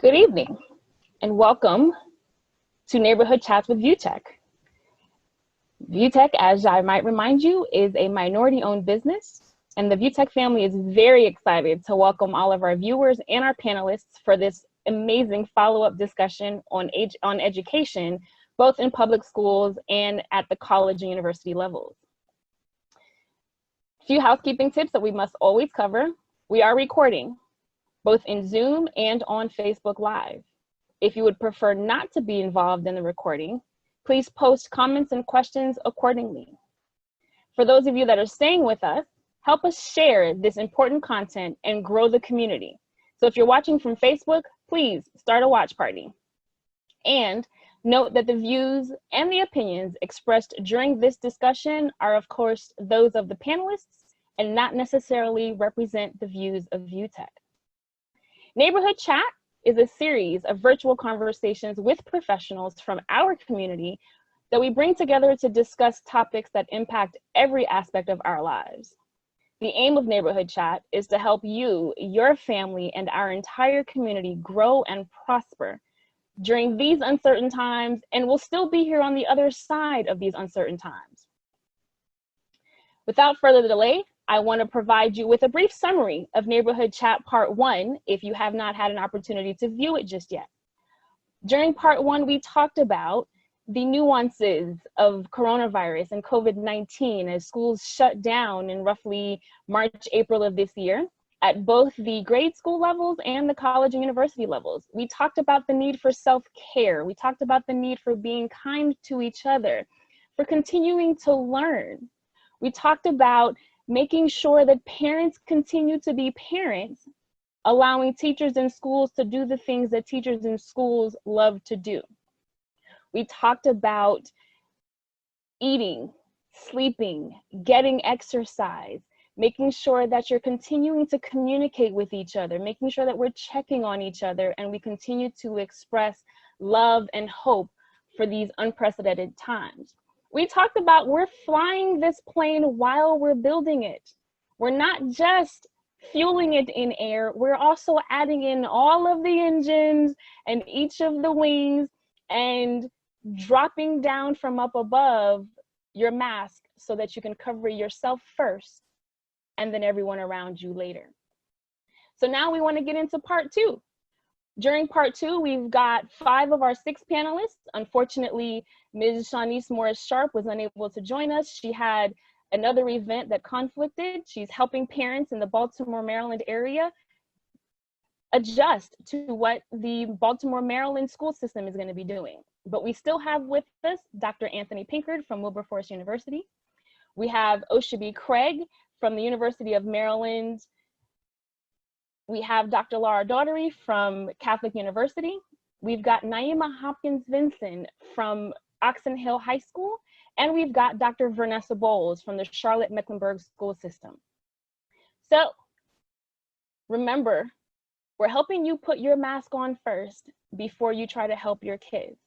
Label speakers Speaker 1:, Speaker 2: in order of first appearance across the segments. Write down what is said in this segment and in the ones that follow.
Speaker 1: Good evening, and welcome to Neighborhood Chats with VuTech. VuTech, as I might remind you, is a minority-owned business, and the VuTech family is very excited to welcome all of our viewers and our panelists for this amazing follow-up discussion on education, both in public schools and at the college and university levels. A few housekeeping tips that we must always cover. We are recording, both in Zoom and on Facebook Live. If you would prefer not to be involved in the recording, please post comments and questions accordingly. For those of you that are staying with us, help us share this important content and grow the community. So if you're watching from Facebook, please start a watch party. And note that the views and the opinions expressed during this discussion are, of course, those of the panelists and not necessarily represent the views of VuTech. Neighborhood Chat is a series of virtual conversations with professionals from our community that we bring together to discuss topics that impact every aspect of our lives. The aim of Neighborhood Chat is to help you, your family, and our entire community grow and prosper during these uncertain times, and we'll still be here on the other side of these uncertain times. Without further delay, I want to provide you with a brief summary of Neighborhood Chat Part 1 if you have not had an opportunity to view it just yet. During Part 1, we talked about the nuances of coronavirus and COVID-19 as schools shut down in roughly March, April of this year at both the grade school levels and the college and university levels. We talked about the need for self-care. We talked about the need for being kind to each other, for continuing to learn. We talked about making sure that parents continue to be parents, allowing teachers in schools to do the things that teachers in schools love to do. We talked about eating, sleeping, getting exercise, making sure that you're continuing to communicate with each other, making sure that we're checking on each other, and we continue to express love and hope for these unprecedented times. We talked about we're flying this plane while we're building it. We're not just fueling it in air, we're also adding in all of the engines and each of the wings and dropping down from up above your mask so that you can cover yourself first and then everyone around you later. So now we want to get into Part 2. During Part 2, we've got 5 of our 6 panelists. Unfortunately, Ms. Shawnice Morris-Sharp was unable to join us. She had another event that conflicted. She's helping parents in the Baltimore, Maryland area adjust to what the Baltimore, Maryland school system is going to be doing. But we still have with us Dr. Anthony Pinkard from Wilberforce University. We have Osubi Craig from the University of Maryland. We have Dr. Daughtery from Catholic University. We've got Naima Hopkins-Vinson from Oxon Hill High School. And we've got Dr. Vanessa Bowles from the Charlotte-Mecklenburg School System. So remember, we're helping you put your mask on first before you try to help your kids.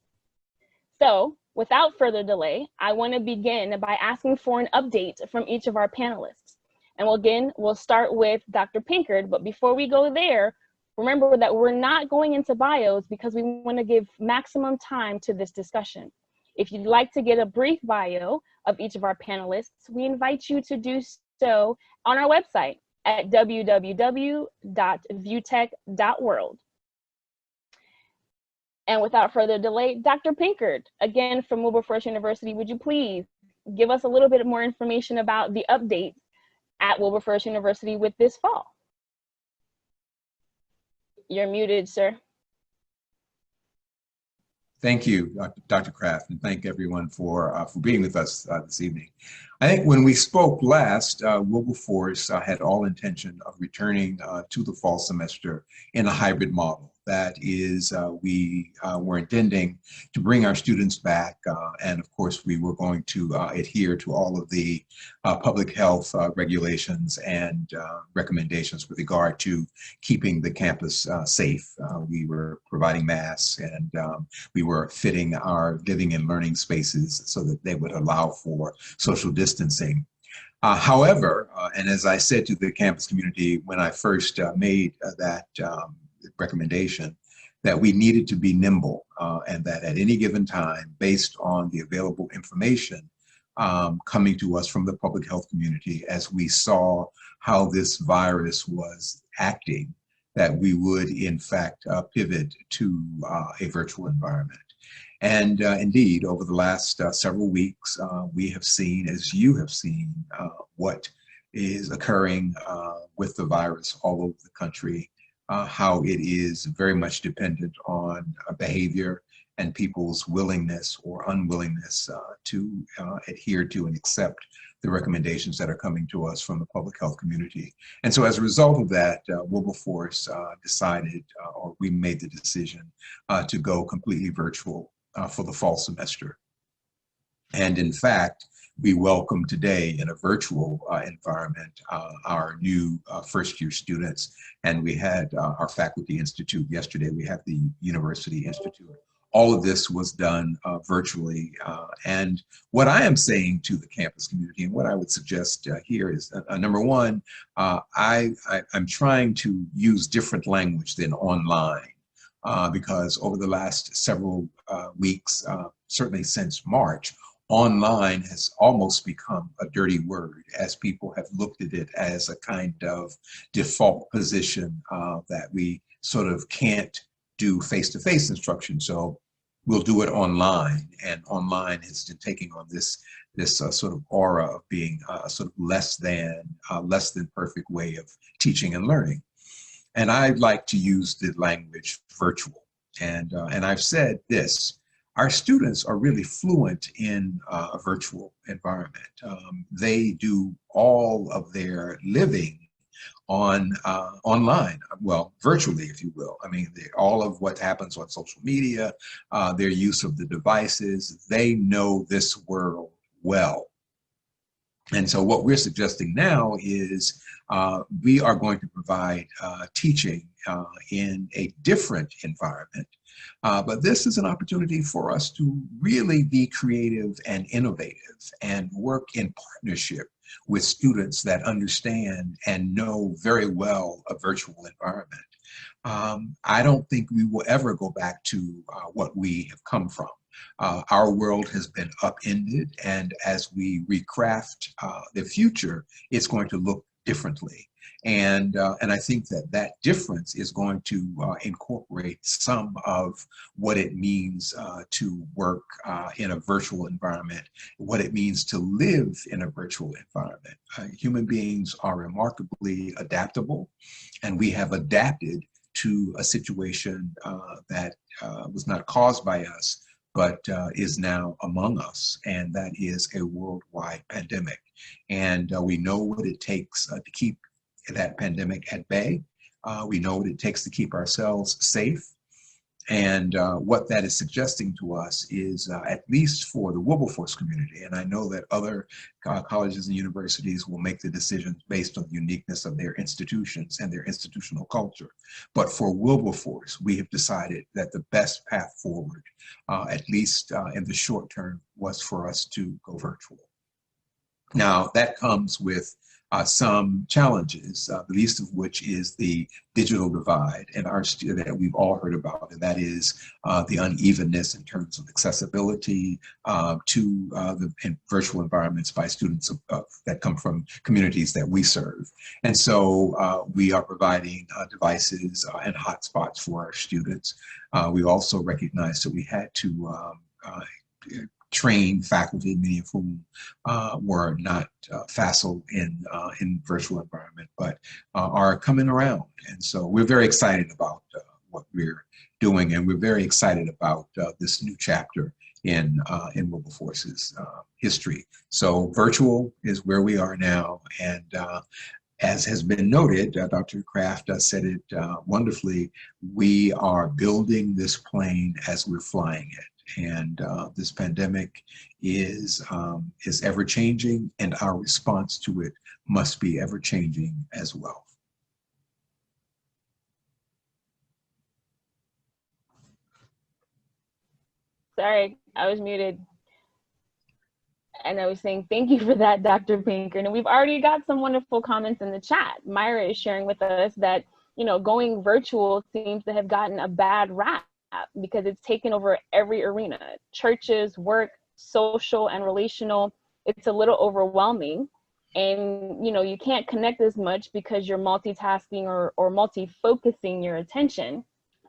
Speaker 1: So without further delay, I want to begin by asking for an update from each of our panelists. And we'll start with Dr. Pinkard, but before we go there, remember that we're not going into bios because we want to give maximum time to this discussion. If you'd like to get a brief bio of each of our panelists, we invite you to do so on our website at www.vutech.world. And without further delay, Dr. Pinkard, again from Wilberforce University, would you please give us a little bit more information about the updates at Wilberforce University with this fall? You're muted, sir.
Speaker 2: Thank you, Dr. Kraft, and thank everyone for being with us this evening. I think when we spoke last, Wilberforce had all intention of returning to the fall semester in a hybrid model. That is, we were intending to bring our students back, and of course, we were going to adhere to all of the public health regulations and recommendations with regard to keeping the campus safe. We were providing masks, and we were fitting our living and learning spaces so that they would allow for social distancing. However, and as I said to the campus community when I first made that recommendation, that we needed to be nimble and that at any given time, based on the available information coming to us from the public health community, as we saw how this virus was acting, that we would in fact pivot to a virtual environment. And indeed, over the last several weeks, we have seen, as you have seen, what is occurring with the virus all over the country, how it is very much dependent on behavior and people's willingness or unwillingness to adhere to and accept the recommendations that are coming to us from the public health community. And so as a result of that, Wilberforce decided, or we made the decision to go completely virtual for the fall semester. And in fact, we welcome today in a virtual environment our new first-year students. And we had our Faculty Institute yesterday. We have the University Institute. All of this was done virtually. And what I am saying to the campus community, and what I would suggest here is, number one, I'm trying to use different language than online. Because over the last several weeks, certainly since March, online has almost become a dirty word, as people have looked at it as a kind of default position that we sort of can't do face-to-face instruction. So we'll do it online, and online has been taking on this sort of aura of being sort of less than perfect way of teaching and learning. And I like to use the language virtual. And I've said this, our students are really fluent in a virtual environment. They do all of their living online, well, virtually, if you will. I mean, all of what happens on social media, their use of the devices, they know this world well. And so what we're suggesting now is we are going to provide teaching in a different environment. But this is an opportunity for us to really be creative and innovative and work in partnership with students that understand and know very well a virtual environment. I don't think we will ever go back to what we have come from. Our world has been upended, and as we recraft the future, it's going to look differently. And I think that difference is going to incorporate some of what it means to work in a virtual environment, what it means to live in a virtual environment. Human beings are remarkably adaptable, and we have adapted to a situation that was not caused by us, but is now among us, and that is a worldwide pandemic. And we know what it takes to keep that pandemic at bay. We know what it takes to keep ourselves safe. And what that is suggesting to us is, at least for the Wilberforce community, and I know that other colleges and universities will make the decisions based on the uniqueness of their institutions and their institutional culture. But for Wilberforce, we have decided that the best path forward, at least in the short term, was for us to go virtual. Now, that comes with some challenges, the least of which is the digital divide and that we've all heard about, and that is the unevenness in terms of accessibility to the virtual environments by students that come from communities that we serve. And so we are providing devices and hotspots for our students. We also recognized that we had to trained faculty, many of whom were not facile in virtual environment, but are coming around. And so we're very excited about what we're doing, and we're very excited about this new chapter in Wilberforce's history. So virtual is where we are now, and as has been noted, Dr. Kraft said it wonderfully, we are building this plane as we're flying it. And this pandemic is ever changing, and our response to it must be ever changing as well.
Speaker 1: Sorry, I was muted. And I was saying thank you for that, Dr. Pinkard. And we've already got some wonderful comments in the chat. Myra is sharing with us that you know, going virtual seems to have gotten a bad rap because it's taken over every arena, churches, work, social and relational. It's a little overwhelming. And, you know, you can't connect as much because you're multitasking or multi-focusing your attention.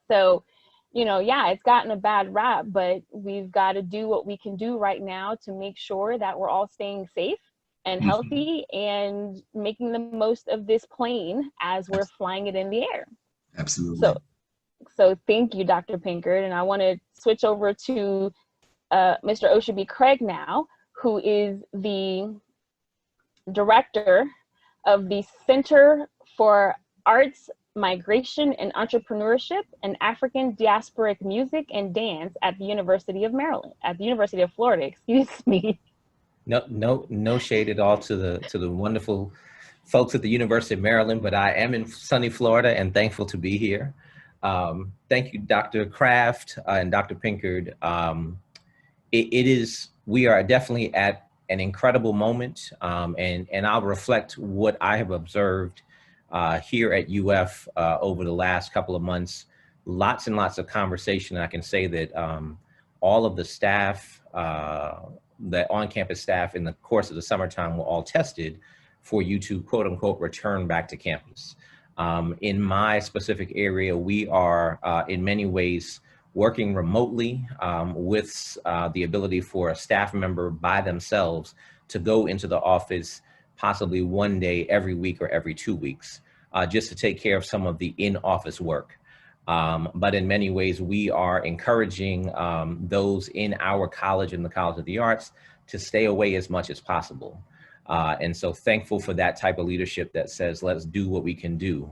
Speaker 1: So, you know, yeah, it's gotten a bad rap, but we've got to do what we can do right now to make sure that we're all staying safe and healthy and making the most of this plane as we're flying it in the air.
Speaker 2: Absolutely.
Speaker 1: So thank you, Dr. Pinkard. And I want to switch over to Mr. Osubi Craig now, who is the director of the Center for Arts, Migration and Entrepreneurship and African Diasporic Music and Dance at the University of Maryland, at the University of Florida, excuse me.
Speaker 3: No shade at all to the wonderful folks at the University of Maryland, but I am in sunny Florida and thankful to be here. Thank you, Dr. Kraft and Dr. Pinkard. We are definitely at an incredible moment, and I'll reflect what I have observed here at UF over the last couple of months. Lots and lots of conversation. I can say that all of the staff, the on-campus staff in the course of the summertime were all tested for you to quote unquote return back to campus. In my specific area, we are in many ways working remotely with the ability for a staff member by themselves to go into the office possibly one day every week or every 2 weeks, just to take care of some of the in-office work. But in many ways, we are encouraging those in our college and the College of the Arts to stay away as much as possible. And so thankful for that type of leadership that says, let's do what we can do.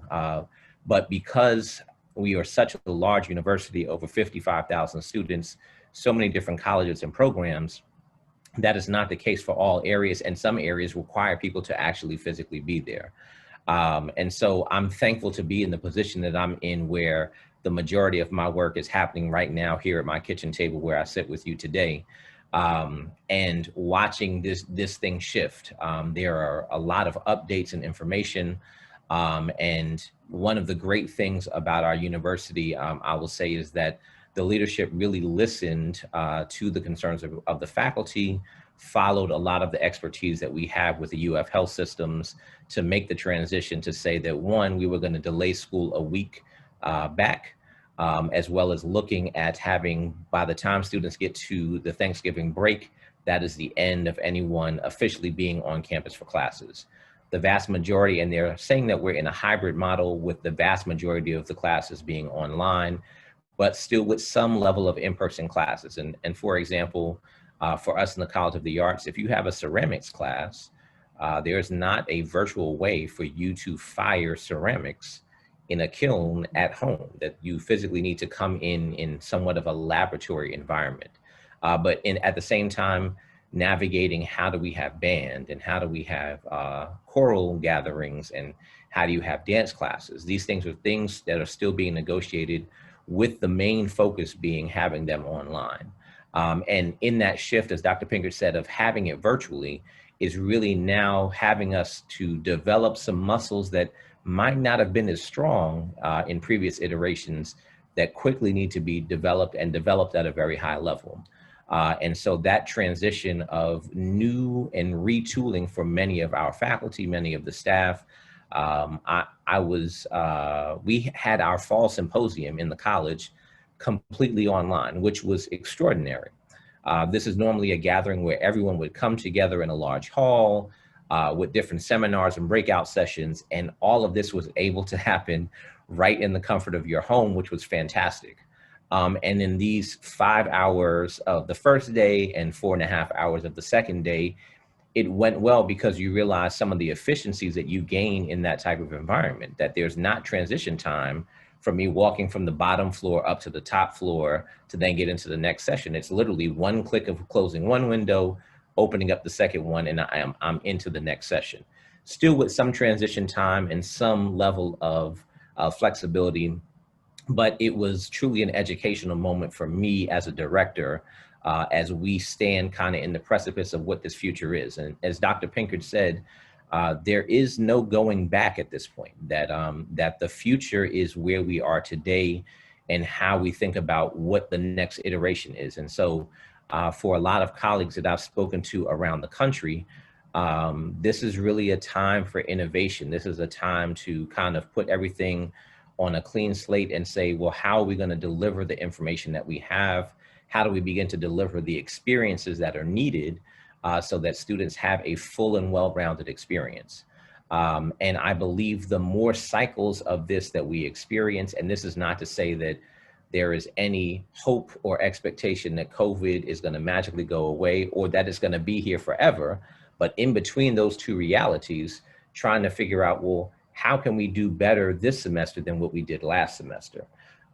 Speaker 3: But because we are such a large university, over 55,000 students, so many different colleges and programs, that is not the case for all areas, and some areas require people to actually physically be there. And so I'm thankful to be in the position that I'm in, where the majority of my work is happening right now here at my kitchen table where I sit with you today, and watching this thing shift. There are a lot of updates and information. And one of the great things about our university, I will say, is that the leadership really listened to the concerns of the faculty, followed a lot of the expertise that we have with the UF health systems to make the transition to say that, one, we were going to delay school a week back, as well as looking at having, by the time students get to the Thanksgiving break, that is the end of anyone officially being on campus for classes. The vast majority, and they're saying that we're in a hybrid model with the vast majority of the classes being online, but still with some level of in-person classes. And for example, for us in the College of the Arts, if you have a ceramics class, there's not a virtual way for you to fire ceramics in a kiln at home, that you physically need to come in somewhat of a laboratory environment. But at the same time, navigating how do we have band and how do we have choral gatherings and how do you have dance classes? These things are things that are still being negotiated, with the main focus being having them online. And in that shift, as Dr. Pinkard said, of having it virtually, is really now having us to develop some muscles that might not have been as strong in previous iterations, that quickly need to be developed, and developed at a very high level. And so that transition of new and retooling for many of our faculty, many of the staff, we had our fall symposium in the college completely online, which was extraordinary. This is normally a gathering where everyone would come together in a large hall with different seminars and breakout sessions, and all of this was able to happen right in the comfort of your home, which was fantastic. And in these 5 hours of the first day and 4.5 hours of the second day, it went well because you realize some of the efficiencies that you gain in that type of environment, that there's not transition time from me walking from the bottom floor up to the top floor to then get into the next session. It's literally one click of closing one window, opening up the second one, and I'm into the next session. Still with some transition time and some level of flexibility, but it was truly an educational moment for me as a director, as we stand kind of in the precipice of what this future is. And as Dr. Pinkard said, there is no going back at this point, that the future is where we are today and how we think about what the next iteration is. And so for a lot of colleagues that I've spoken to around the country, this is really a time for innovation. This is a time to kind of put everything on a clean slate and say, well, how are we going to deliver the information that we have? How do we begin to deliver the experiences that are needed so that students have a full and well-rounded experience? And I believe the more cycles of this that we experience, and this is not to say that there is any hope or expectation that COVID is going to magically go away or that it's going to be here forever, but in between those two realities, trying to figure out, well, how can we do better this semester than what we did last semester?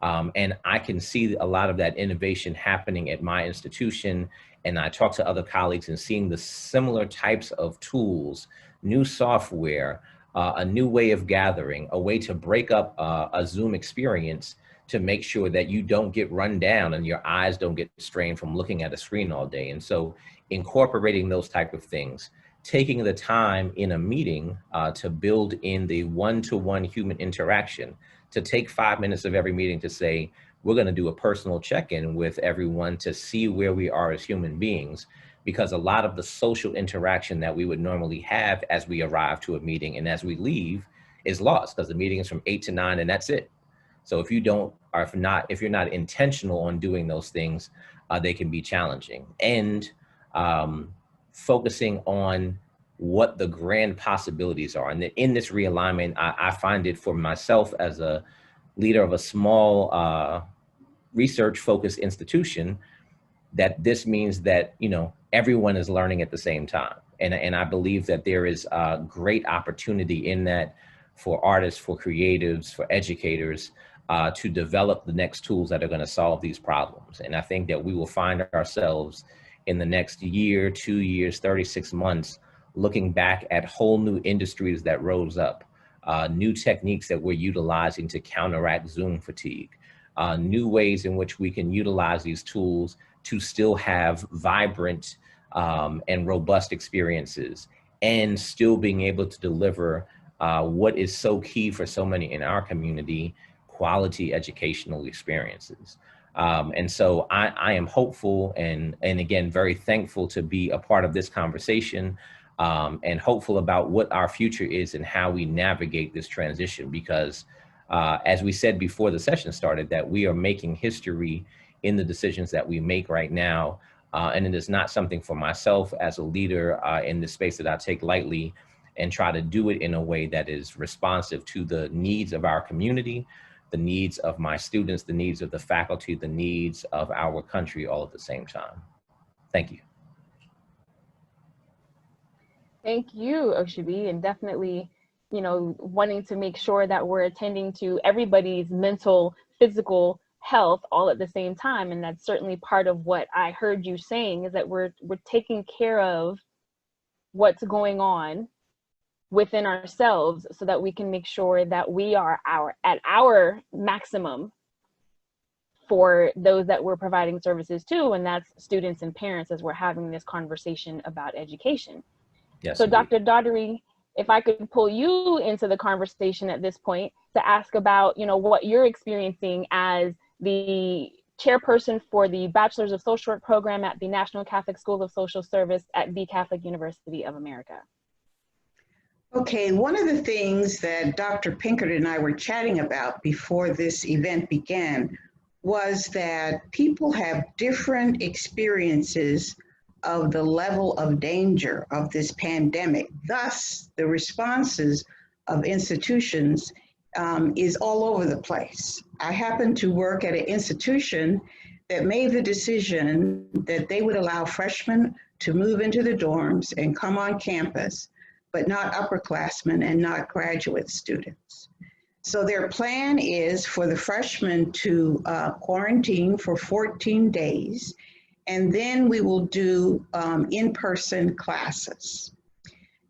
Speaker 3: And I can see a lot of that innovation happening at my institution. And I talk to other colleagues and seeing the similar types of tools, new software, a new way of gathering, a way to break up a Zoom experience to make sure that you don't get run down and your eyes don't get strained from looking at a screen all day. And so incorporating those type of things, taking the time in a meeting to build in the one-to-one human interaction, to take 5 minutes of every meeting to say, we're going to do a personal check-in with everyone to see where we are as human beings, because a lot of the social interaction that we would normally have as we arrive to a meeting and as we leave is lost because the meeting is from 8 to 9 and that's it. So if you don't, or if you're not intentional on doing those things, they can be challenging. And focusing on what the grand possibilities are. And in this realignment, I find it for myself as a leader of a small research-focused institution, that this means that, you know, everyone is learning at the same time. And I believe that there is a great opportunity in that for artists, for creatives, for educators, to develop the next tools that are going to solve these problems. And I think that we will find ourselves in the next year, 2 years, 36 months, looking back at whole new industries that rose up, new techniques that we're utilizing to counteract Zoom fatigue, new ways in which we can utilize these tools to still have vibrant and robust experiences, and still being able to deliver what is so key for so many in our community, quality educational experiences. And so I am hopeful and again, very thankful to be a part of this conversation, and hopeful about what our future is and how we navigate this transition, because as we said before the session started, that we are making history in the decisions that we make right now. And it is not something for myself as a leader in this space that I take lightly, and try to do it in a way that is responsive to the needs of our community, the needs of my students, the needs of the faculty, the needs of our country all at the same time. Thank you.
Speaker 1: Thank you, Osubi, and definitely, you know, wanting to make sure that we're attending to everybody's mental, physical health all at the same time. And that's certainly part of what I heard you saying, is that we're taking care of what's going on within ourselves so that we can make sure that we are at our maximum for those that we're providing services to, and that's students and parents, as we're having this conversation about education.
Speaker 3: Yes,
Speaker 1: so
Speaker 3: indeed.
Speaker 1: Dr. Daughtery, if I could pull you into the conversation at this point to ask about, you know, what you're experiencing as the chairperson for the Bachelor's of Social Work program at the National Catholic School of Social Service at the Catholic University of America.
Speaker 4: Okay, one of the things that Dr. Pinkard and I were chatting about before this event began was that people have different experiences of the level of danger of this pandemic. Thus, the responses of institutions is all over the place. I happen to work at an institution that made the decision that they would allow freshmen to move into the dorms and come on campus, but not upperclassmen and not graduate students. So their plan is for the freshmen to quarantine for 14 days, and then we will do in-person classes.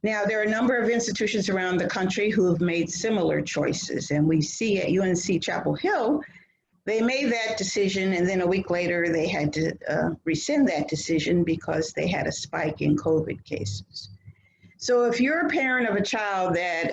Speaker 4: Now, there are a number of institutions around the country who have made similar choices, and we see at UNC Chapel Hill, they made that decision, and then a week later, they had to rescind that decision because they had a spike in COVID cases. So if you're a parent of a child that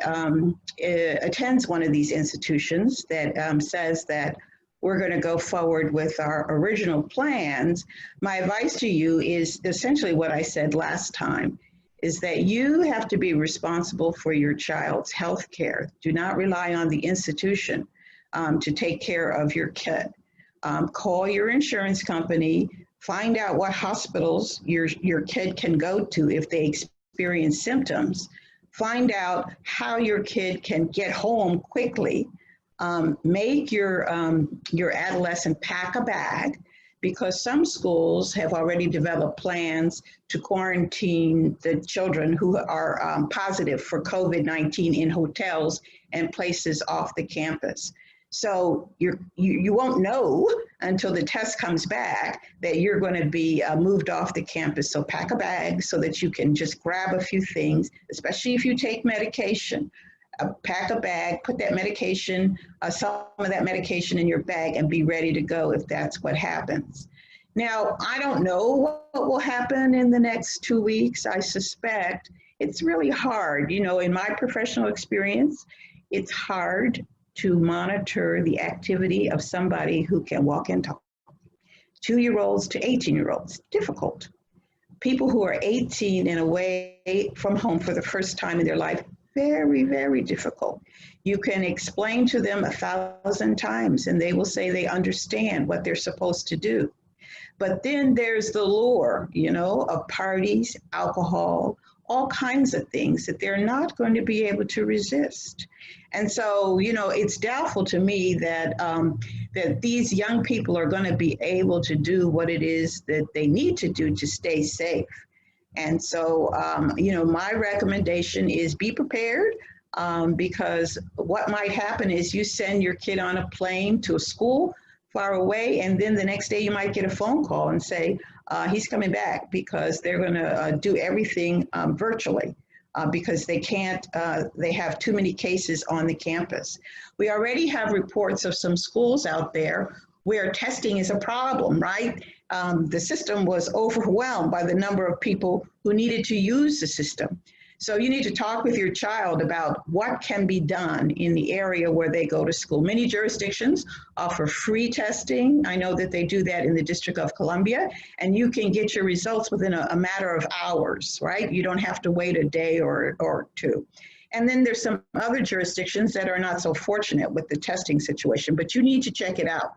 Speaker 4: attends one of these institutions that says that we're going to go forward with our original plans, my advice to you is essentially what I said last time, is that you have to be responsible for your child's health care. Do not rely on the institution to take care of your kid. Call your insurance company, find out what hospitals your kid can go to if they experience symptoms. Find out how your kid can get home quickly. Make your adolescent pack a bag, because some schools have already developed plans to quarantine the children who are positive for COVID-19 in hotels and places off the campus. So you won't know until the test comes back that you're going to be moved off the campus. So pack a bag so that you can just grab a few things, especially if you take medication. Pack a bag, put that medication, some of that medication in your bag, and be ready to go if that's what happens. Now, I don't know what will happen in the next 2 weeks. I suspect it's really hard. You know, in my professional experience, it's hard to monitor the activity of somebody who can walk and talk. 2-year-olds to 18-year-olds, difficult. People who are 18 and away from home for the first time in their life, very, very difficult. You can explain to them 1,000 times and they will say they understand what they're supposed to do. But then there's the lure, you know, of parties, alcohol, all kinds of things that they're not going to be able to resist. And so, you know, it's doubtful to me that that these young people are going to be able to do what it is that they need to do to stay safe. And so, you know, my recommendation is be prepared, because what might happen is you send your kid on a plane to a school far away, and then the next day you might get a phone call and say, he's coming back, because they're going to do everything virtually because they can't, they have too many cases on the campus. We already have reports of some schools out there where testing is a problem, right? The system was overwhelmed by the number of people who needed to use the system. So you need to talk with your child about what can be done in the area where they go to school. Many jurisdictions offer free testing. I know that they do that in the District of Columbia, and you can get your results within a matter of hours, right? You don't have to wait a day or two. And then there's some other jurisdictions that are not so fortunate with the testing situation, but you need to check it out.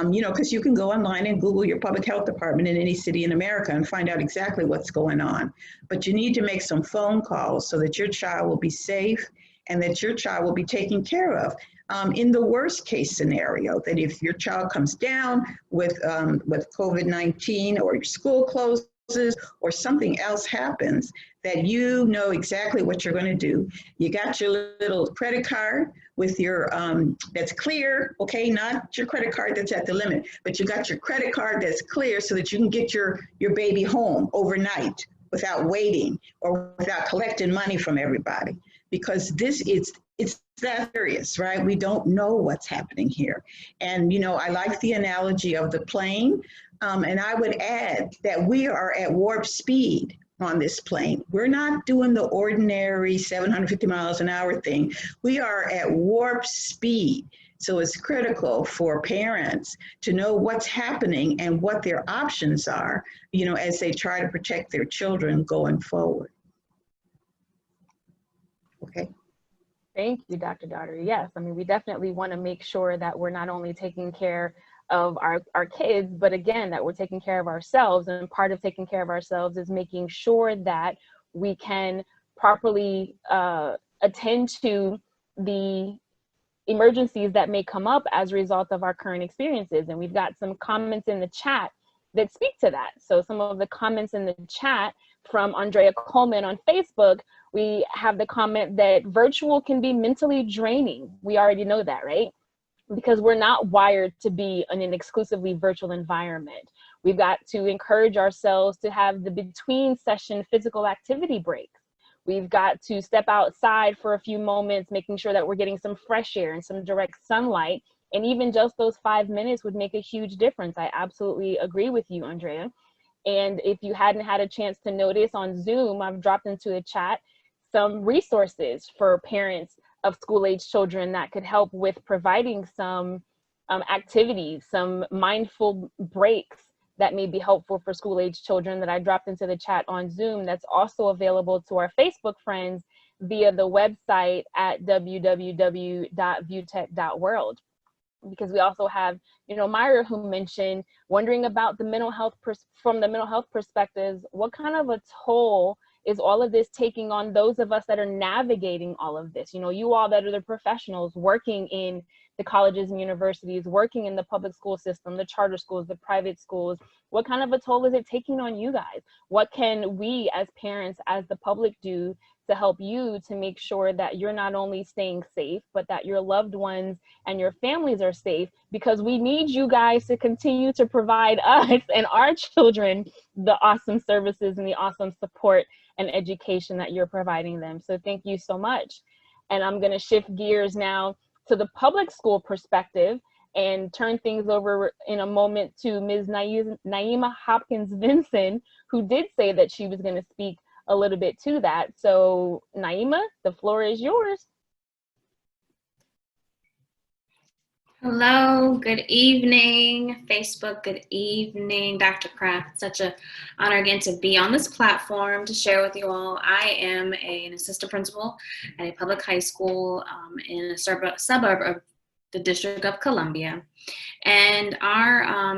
Speaker 4: You know, because you can go online and Google your public health department in any city in America and find out exactly what's going on. But you need to make some phone calls so that your child will be safe and that your child will be taken care of. In the worst case scenario, that if your child comes down with COVID-19 or your school closes or something else happens, that you know exactly what you're going to do. You got your little credit card with your, that's clear, okay, not your credit card that's at the limit, but you got your credit card that's clear so that you can get your baby home overnight without waiting or without collecting money from everybody. Because this it's that serious, right? We don't know what's happening here. And, you know, I like the analogy of the plane. And I would add that we are at warp speed on this plane. We're not doing the ordinary 750 miles an hour thing. We are at warp speed. So it's critical for parents to know what's happening and what their options are, you know, as they try to protect their children going forward. Okay.
Speaker 1: Thank you, Dr. Daughtery. Yes, I mean, we definitely want to make sure that we're not only taking care of our kids, but again, that we're taking care of ourselves. And part of taking care of ourselves is making sure that we can properly attend to the emergencies that may come up as a result of our current experiences. And we've got some comments in the chat that speak to that. So some of the comments in the chat from Andrea Coleman on Facebook, we have the comment that virtual can be mentally draining. We already know that, right? Because we're not wired to be in an exclusively virtual environment. We've got to encourage ourselves to have the between session physical activity breaks. We've got to step outside for a few moments, making sure that we're getting some fresh air and some direct sunlight. And even just those 5 minutes would make a huge difference. I absolutely agree with you, Andrea. And if you hadn't had a chance to notice on Zoom, I've dropped into a chat some resources for parents of school-age children that could help with providing some activities, some mindful breaks that may be helpful for school-age children that I dropped into the chat on Zoom, that's also available to our Facebook friends via the website at www.vutech.world. Because we also have, you know, Myra, who mentioned wondering about the mental health from the mental health perspectives, what kind of a toll is all of this taking on those of us that are navigating all of this? You know, you all that are the professionals working in the colleges and universities, working in the public school system, the charter schools, the private schools, what kind of a toll is it taking on you guys? What can we as parents, as the public do to help you to make sure that you're not only staying safe, but that your loved ones and your families are safe? Because we need you guys to continue to provide us and our children the awesome services and the awesome support and education that you're providing them. So thank you so much. And I'm going to shift gears now to the public school perspective and turn things over in a moment to Ms. Naima Hopkins-Vinson, who did say that she was going to speak a little bit to that. So Naima, the floor is yours.
Speaker 5: Hello, good evening, Facebook, good evening, Dr. Kraft. Such an honor again to be on this platform to share with you all. I am an assistant principal at a public high school in a suburb of the District of Columbia. And our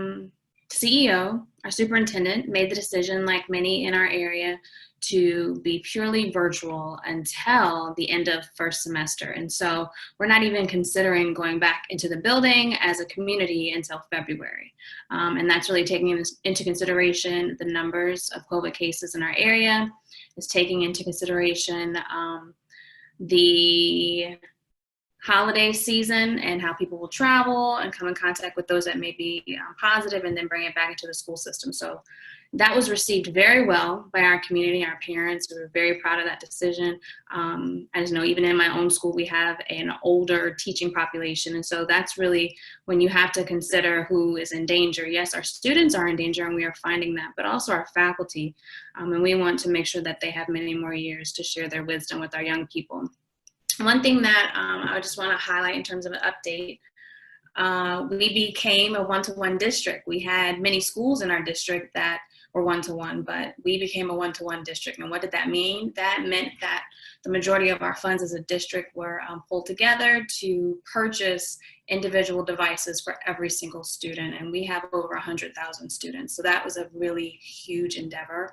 Speaker 5: CEO, our superintendent, made the decision, like many in our area, to be purely virtual until the end of first semester. And so we're not even considering going back into the building as a community until February. And that's really taking into consideration the numbers of COVID cases in our area. It's taking into consideration the holiday season and how people will travel and come in contact with those that may be positive, and then bring it back into the school system. So that was received very well by our community, our parents. We were very proud of that decision. I just know even in my own school, we have an older teaching population. And so that's really when you have to consider who is in danger. Yes, our students are in danger, and we are finding that, but also our faculty. And we want to make sure that they have many more years to share their wisdom with our young people. One thing that I just want to highlight in terms of an update, we became a one-to-one district. We had many schools in our district that were one-to-one, but we became a one-to-one district. And what did that mean? That meant that the majority of our funds as a district were pulled together to purchase individual devices for every single student. And we have over 100,000 students. So that was a really huge endeavor.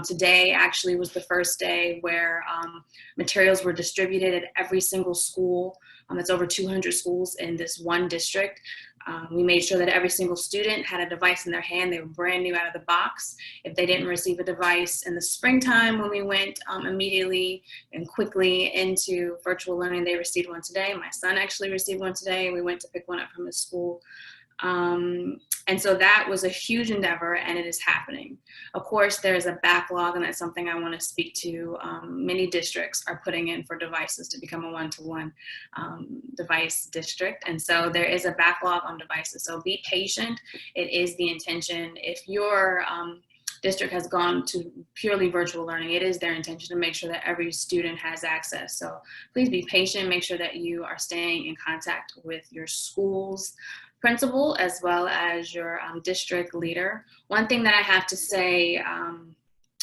Speaker 5: Today actually was the first day where materials were distributed at every single school. It's over 200 schools in this one district. We made sure that every single student had a device in their hand. They were brand new out of the box. If they didn't receive a device in the springtime when we went immediately and quickly into virtual learning, they received one today. My son actually received one today. We went to pick one up from his school. And so that was a huge endeavor, and it is happening. Of course, there's a backlog, and that's something I want to speak to. Many districts are putting in for devices to become a one-to-one device district. And so there is a backlog on devices. So be patient. It is the intention. If your district has gone to purely virtual learning, it is their intention to make sure that every student has access. So please be patient. Make sure that you are staying in contact with your school's principal as well as your district leader. One thing that I have to say,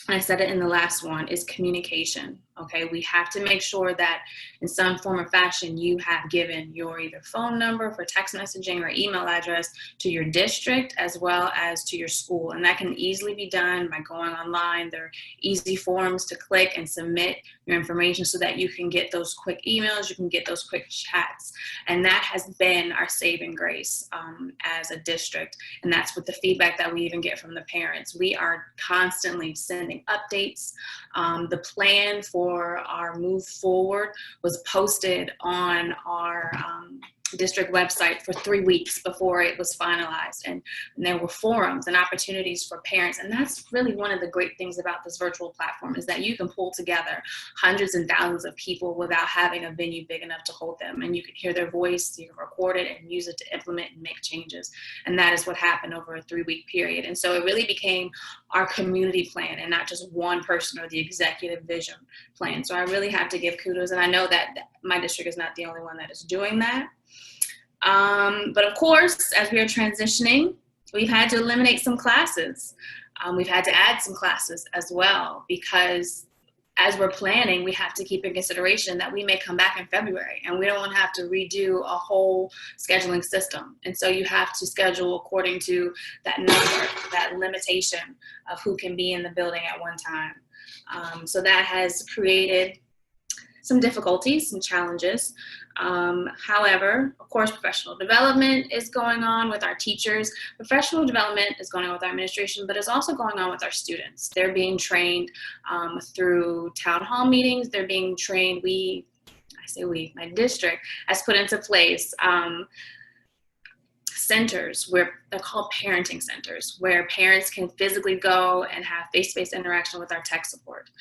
Speaker 5: I said it in the last one, is communication. Okay, we have to make sure that in some form or fashion you have given your either phone number for text messaging or email address to your district as well as to your school. And that can easily be done by going online. There are easy forms to click and submit your information so that you can get those quick emails, you can get those quick chats. And that has been our saving grace as a district. And that's with the feedback that we even get from the parents. We are constantly sending updates. The plan for our move forward was posted on our district website for 3 weeks before it was finalized. And there were forums and opportunities for parents. And that's really one of the great things about this virtual platform, is that you can pull together hundreds and thousands of people without having a venue big enough to hold them. And you can hear their voice, you can record it and use it to implement and make changes. And that is what happened over a 3-week period. And so it really became our community plan and not just one person or the executive vision plan. So I really have to give kudos. And I know that my district is not the only one that is doing that. But of course, as we are transitioning, we've had to eliminate some classes. We've had to add some classes as well, because as we're planning, we have to keep in consideration that we may come back in February and we don't want to have to redo a whole scheduling system. And so you have to schedule according to that number, that limitation of who can be in the building at one time. So that has created some difficulties, some challenges. However, of course, professional development is going on with our teachers. Professional development is going on with our administration, but it's also going on with our students. They're being trained through town hall meetings. They're being trained, my district has put into place centers where they're called parenting centers, where parents can physically go and have face-to-face interaction with our tech support.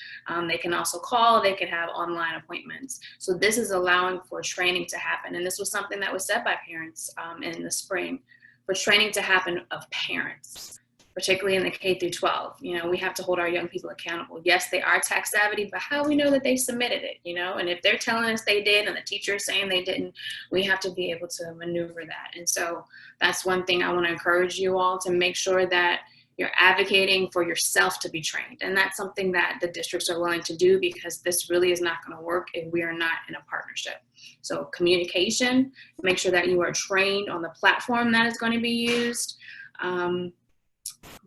Speaker 5: They can also call, they can have online appointments. So this is allowing for training to happen. And this was something that was said by parents in the spring, for training to happen of parents, particularly in the K through 12. You know, we have to hold our young people accountable. Yes, they are tech savvy, but how do we know that they submitted it, you know? And if they're telling us they did and the teacher is saying they didn't, we have to be able to maneuver that. And so that's one thing I want to encourage you all to make sure that you're advocating for yourself to be trained. And that's something that the districts are willing to do, because this really is not going to work if we are not in a partnership. So communication, make sure that you are trained on the platform that is going to be used.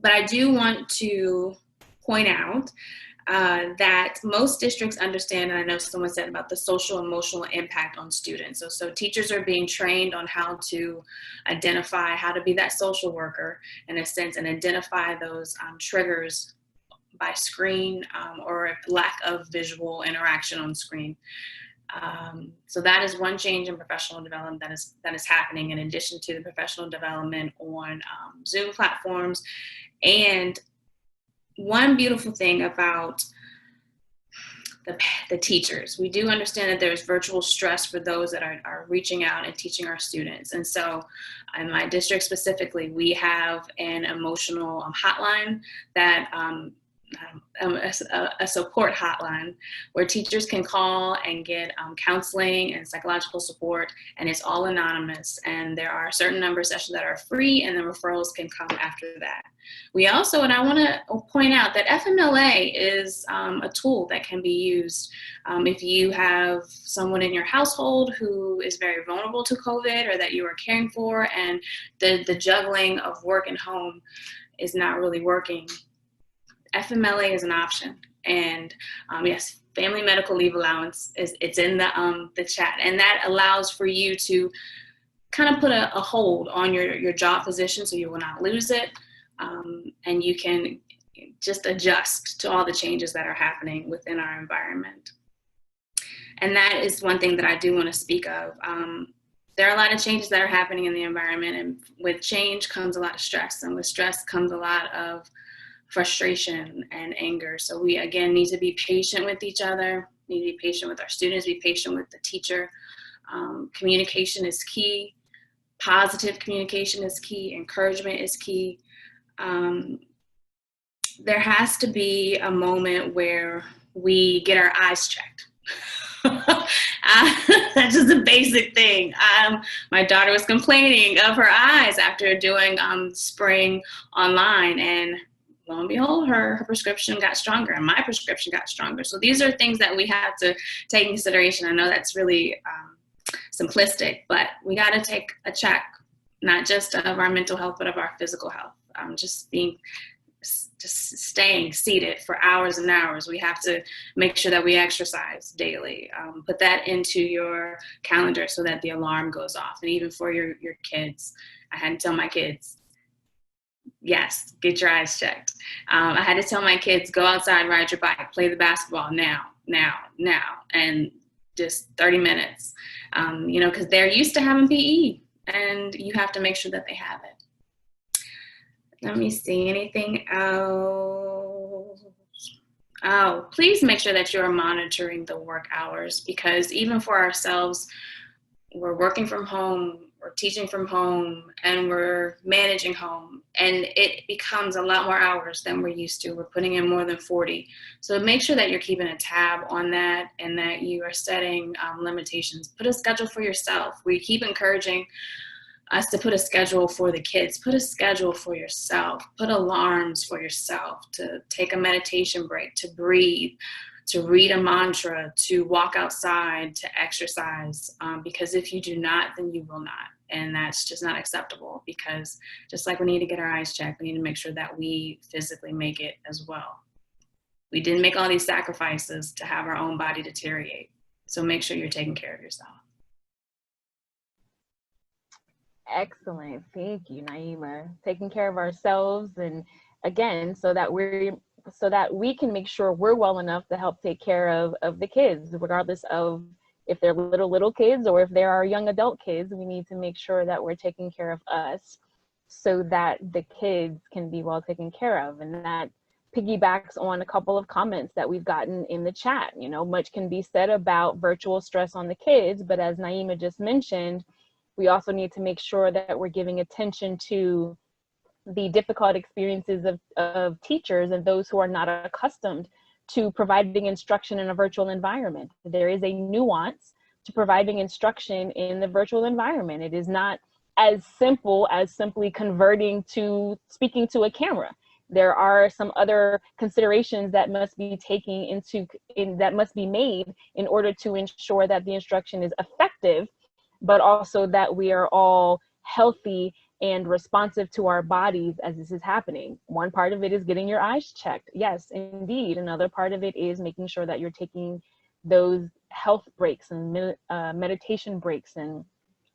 Speaker 5: But I do want to point out that most districts understand, and I know someone said about the social emotional impact on students. So teachers are being trained on how to identify, how to be that social worker in a sense, and identify those triggers by screen or lack of visual interaction on screen. So that is one change in professional development that is happening, in addition to the professional development on Zoom platforms. And one beautiful thing about the teachers, we do understand that there's virtual stress for those that are reaching out and teaching our students. And so in my district specifically, we have an emotional hotline that a support hotline where teachers can call and get counseling and psychological support, and it's all anonymous. And there are a certain number of sessions that are free, and the referrals can come after that. We also, and I want to point out that FMLA is a tool that can be used if you have someone in your household who is very vulnerable to COVID, or that you are caring for, and the juggling of work and home is not really working. FMLA is an option, and yes, family medical leave allowance it's in the chat, and that allows for you to kind of put a hold on your job position so you will not lose it, and you can just adjust to all the changes that are happening within our environment. And that is one thing that I do want to speak of. There are a lot of changes that are happening in the environment, and with change comes a lot of stress, and with stress comes a lot of frustration and anger. So we, again, need to be patient with each other, need to be patient with our students, be patient with the teacher. Communication is key. Positive communication is key. Encouragement is key. There has to be a moment where we get our eyes checked. That's just a basic thing. My daughter was complaining of her eyes after doing spring online, and lo and behold, her prescription got stronger, and my prescription got stronger. So these are things that we have to take in consideration. I know that's really simplistic, but we got to take a check, not just of our mental health, but of our physical health. Just staying seated for hours and hours. We have to make sure that we exercise daily. Put that into your calendar so that the alarm goes off. And even for your kids, I had to tell my kids, yes, get your eyes checked. I had to tell my kids, go outside, ride your bike, play the basketball now. And just 30 minutes, because they're used to having PE, and you have to make sure that they have it. Let me see, anything else? Oh, please make sure that you are monitoring the work hours, because even for ourselves, we're working from home, we're teaching from home, and we're managing home, and it becomes a lot more hours than we're used to. We're putting in more than 40. So make sure that you're keeping a tab on that and that you are setting limitations. Put a schedule for yourself. We keep encouraging us to put a schedule for the kids. Put a schedule for yourself. Put alarms for yourself to take a meditation break, to breathe, to read a mantra, to walk outside, to exercise, because if you do not, then you will not. And that's just not acceptable, because just like we need to get our eyes checked, we need to make sure that we physically make it as well. We didn't make all these sacrifices to have our own body deteriorate. So make sure you're taking care of yourself.
Speaker 1: Excellent. Thank you, Naima. Taking care of ourselves, and again, so that we can make sure we're well enough to help take care of the kids, regardless of if they're little kids or if they're our young adult kids. We need to make sure that we're taking care of us so that the kids can be well taken care of. And that piggybacks on a couple of comments that we've gotten in the chat. Much can be said about virtual stress on the kids, but as Naima just mentioned, we also need to make sure that we're giving attention to the difficult experiences of teachers and those who are not accustomed to providing instruction in a virtual environment. There is a nuance to providing instruction in the virtual environment. It is not as simple as simply converting to speaking to a camera. There are some other considerations that must be that must be made in order to ensure that the instruction is effective, but also that we are all healthy and responsive to our bodies as this is happening. One part of it is getting your eyes checked. Yes, indeed. Another part of it is making sure that you're taking those health breaks and meditation breaks. And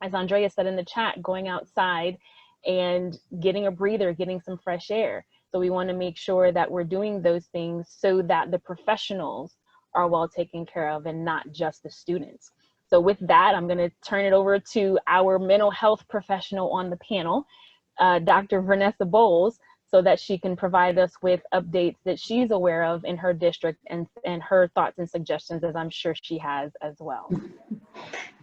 Speaker 1: as Andrea said in the chat, going outside and getting a breather, getting some fresh air. So we want to make sure that we're doing those things so that the professionals are well taken care of and not just the students. So with that, I'm going to turn it over to our mental health professional on the panel, Dr. Vanessa Bowles, so that she can provide us with updates that she's aware of in her district and her thoughts and suggestions, as I'm sure she has as well.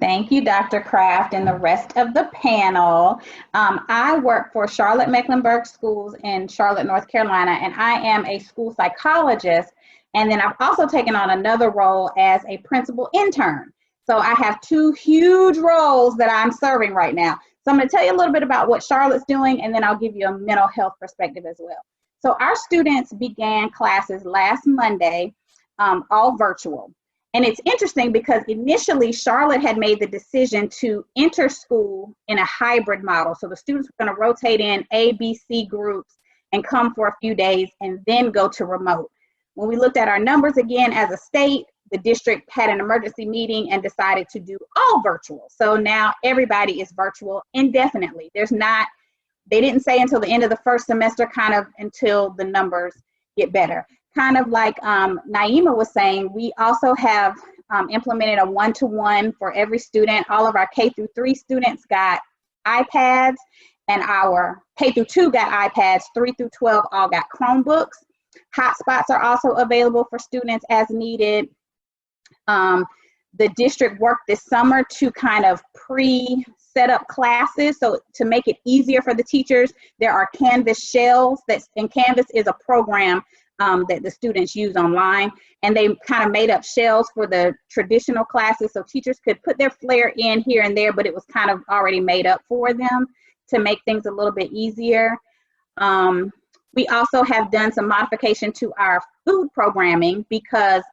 Speaker 6: Thank you, Dr. Kraft and the rest of the panel. I work for Charlotte Mecklenburg Schools in Charlotte, North Carolina, and I am a school psychologist. And then I've also taken on another role as a principal intern. So I have two huge roles that I'm serving right now. So I'm going to tell you a little bit about what Charlotte's doing, and then I'll give you a mental health perspective as well. So our students began classes last Monday, all virtual. And it's interesting because initially Charlotte had made the decision to enter school in a hybrid model. So the students were going to rotate in A, B, C groups and come for a few days and then go to remote. When we looked at our numbers again as a state, the district had an emergency meeting and decided to do all virtual. So now everybody is virtual indefinitely. They didn't say until the end of the first semester, kind of until the numbers get better. Kind of like Naima was saying, we also have implemented a one-to-one for every student. All of our K-3 students got iPads, and our K-2 got iPads, 3-12 all got Chromebooks. Hotspots are also available for students as needed. The district worked this summer to kind of pre-set up classes. So to make it easier for the teachers, there are Canvas shells, and Canvas is a program that the students use online. And they kind of made up shells for the traditional classes so teachers could put their flair in here and there, but it was kind of already made up for them to make things a little bit easier. We also have done some modification to our food programming because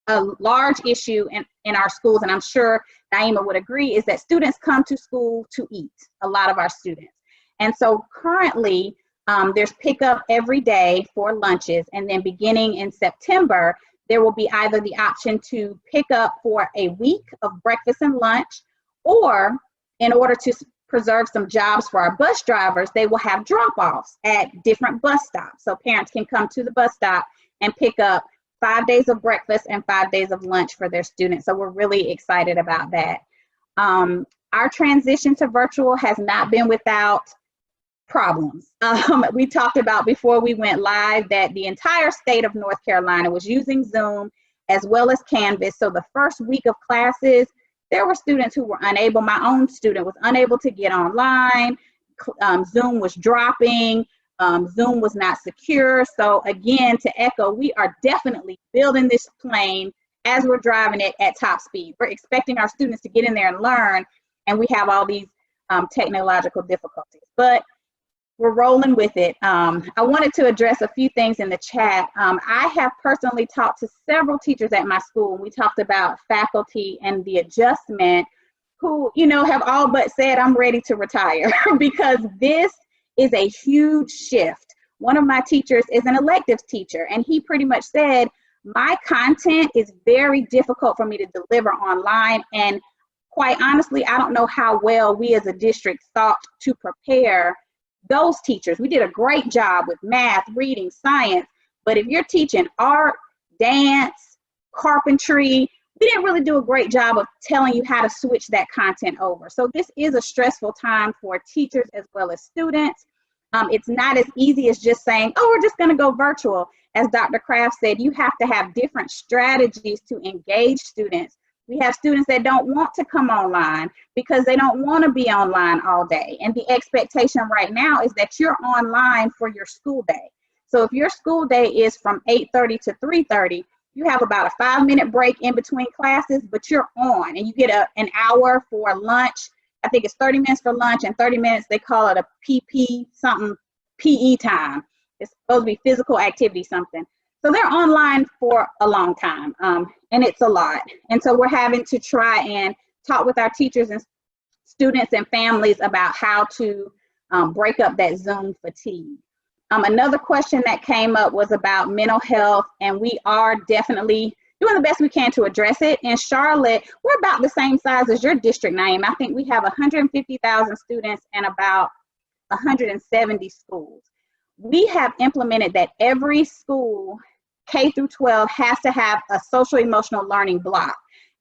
Speaker 6: a large issue in our schools, and I'm sure Naima would agree, is that students come to school to eat, a lot of our students. And so currently, there's pickup every day for lunches, and then beginning in September, there will be either the option to pick up for a week of breakfast and lunch, or in order to preserve some jobs for our bus drivers, they will have drop-offs at different bus stops. So parents can come to the bus stop and pick up 5 days of breakfast and 5 days of lunch for their students. So we're really excited about that. Our transition to virtual has not been without problems. We talked about before we went live that the entire state of North Carolina was using Zoom as well as Canvas. So the first week of classes, there were students who were unable. My own student was unable to get online. Zoom was dropping. Zoom was not secure. So again, to echo, we are definitely building this plane as we're driving it at top speed. We're expecting our students to get in there and learn, and we have all these technological difficulties, but we're rolling with it. I wanted to address a few things in the chat. I have personally talked to several teachers at my school, and we talked about faculty and the adjustment who, you know, have all but said, I'm ready to retire because this is a huge shift. One of my teachers is an electives teacher, and he pretty much said, my content is very difficult for me to deliver online, and quite honestly, I don't know how well we as a district thought to prepare those teachers. We did a great job with math, reading, science, but if you're teaching art, dance, carpentry, we didn't really do a great job of telling you how to switch that content over. So this is a stressful time for teachers as well as students. It's not as easy as just saying, oh, we're just gonna go virtual. As Dr. Kraft said, you have to have different strategies to engage students. We have students that don't want to come online because they don't want to be online all day. And the expectation right now is that you're online for your school day. So if your school day is from 8:30 to 3:30, you have about a 5-minute break in between classes, but you're on, and you get an hour for lunch. I think it's 30 minutes for lunch and 30 minutes, they call it a PP something, PE time. It's supposed to be physical activity something. So they're online for a long time, and it's a lot. And so we're having to try and talk with our teachers and students and families about how to break up that Zoom fatigue. Another question that came up was about mental health, and we are definitely doing the best we can to address it. In Charlotte, we're about the same size as your district, Naima. I think we have 150,000 students and about 170 schools. We have implemented that every school, K through 12, has to have a social emotional learning block.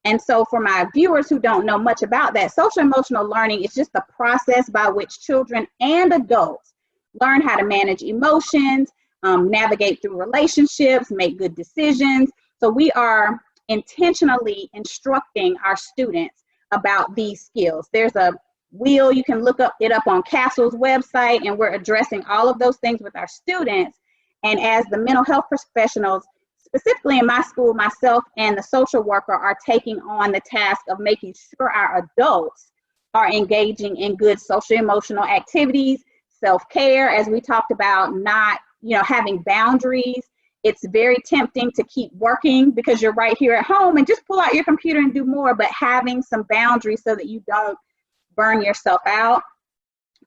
Speaker 6: And so for my viewers who don't know much about that, social emotional learning is just the process by which children and adults learn how to manage emotions, navigate through relationships, make good decisions. So we are intentionally instructing our students about these skills. There's a wheel, you can look it up on CASEL's website, and we're addressing all of those things with our students. And as the mental health professionals, specifically in my school, myself and the social worker are taking on the task of making sure our adults are engaging in good social emotional activities, self-care, as we talked about, not, having boundaries. It's very tempting to keep working because you're right here at home and just pull out your computer and do more, but having some boundaries so that you don't burn yourself out.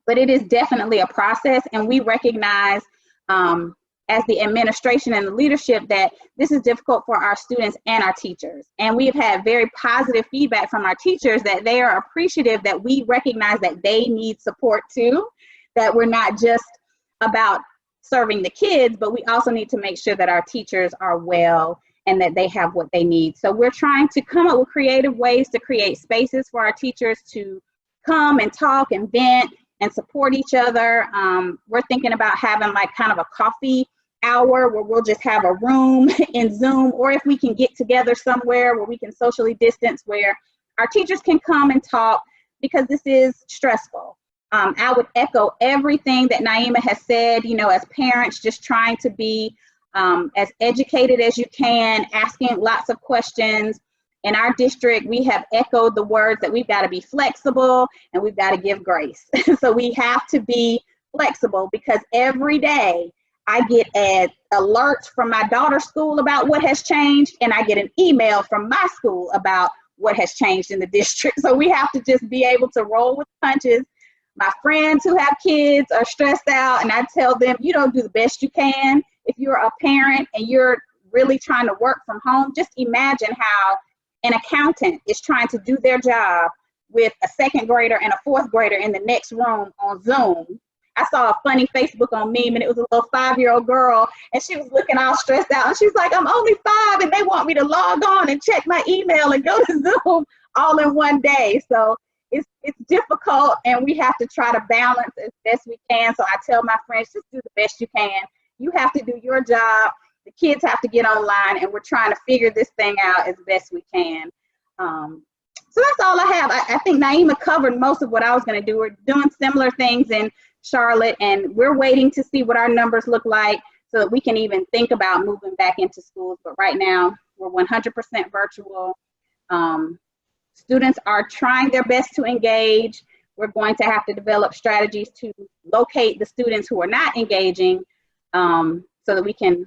Speaker 6: But it is definitely a process, and we recognize as the administration and the leadership that this is difficult for our students and our teachers. And we've had very positive feedback from our teachers that they are appreciative that we recognize that they need support too, that we're not just about serving the kids, but we also need to make sure that our teachers are well and that they have what they need. So we're trying to come up with creative ways to create spaces for our teachers to come and talk and vent and support each other. We're thinking about having like kind of a coffee hour where we'll just have a room in Zoom, or if we can get together somewhere where we can socially distance, where our teachers can come and talk, because this is stressful. I would echo everything that Naima has said, as parents, just trying to be as educated as you can, asking lots of questions. In our district, we have echoed the words that we've got to be flexible and we've got to give grace. So we have to be flexible, because every day I get an alert from my daughter's school about what has changed, and I get an email from my school about what has changed in the district. So we have to just be able to roll with punches. My friends who have kids are stressed out, and I tell them, do the best you can. If you're a parent and you're really trying to work from home, just imagine how an accountant is trying to do their job with a second grader and a fourth grader in the next room on Zoom. I saw a funny Facebook on meme, and it was a little 5-year-old girl, and she was looking all stressed out, and she's like, I'm only 5, and they want me to log on and check my email and go to Zoom all in one day. So it's difficult, and we have to try to balance as best we can. So I tell my friends, just do the best you can. You have to do your job. The kids have to get online, and we're trying to figure this thing out as best we can. So that's all I have. I think Naima covered most of what I was going to do. We're doing similar things in Charlotte, and we're waiting to see what our numbers look like so that we can even think about moving back into schools. But right now, we're 100% virtual. Students are trying their best to engage. We're going to have to develop strategies to locate the students who are not engaging so that we can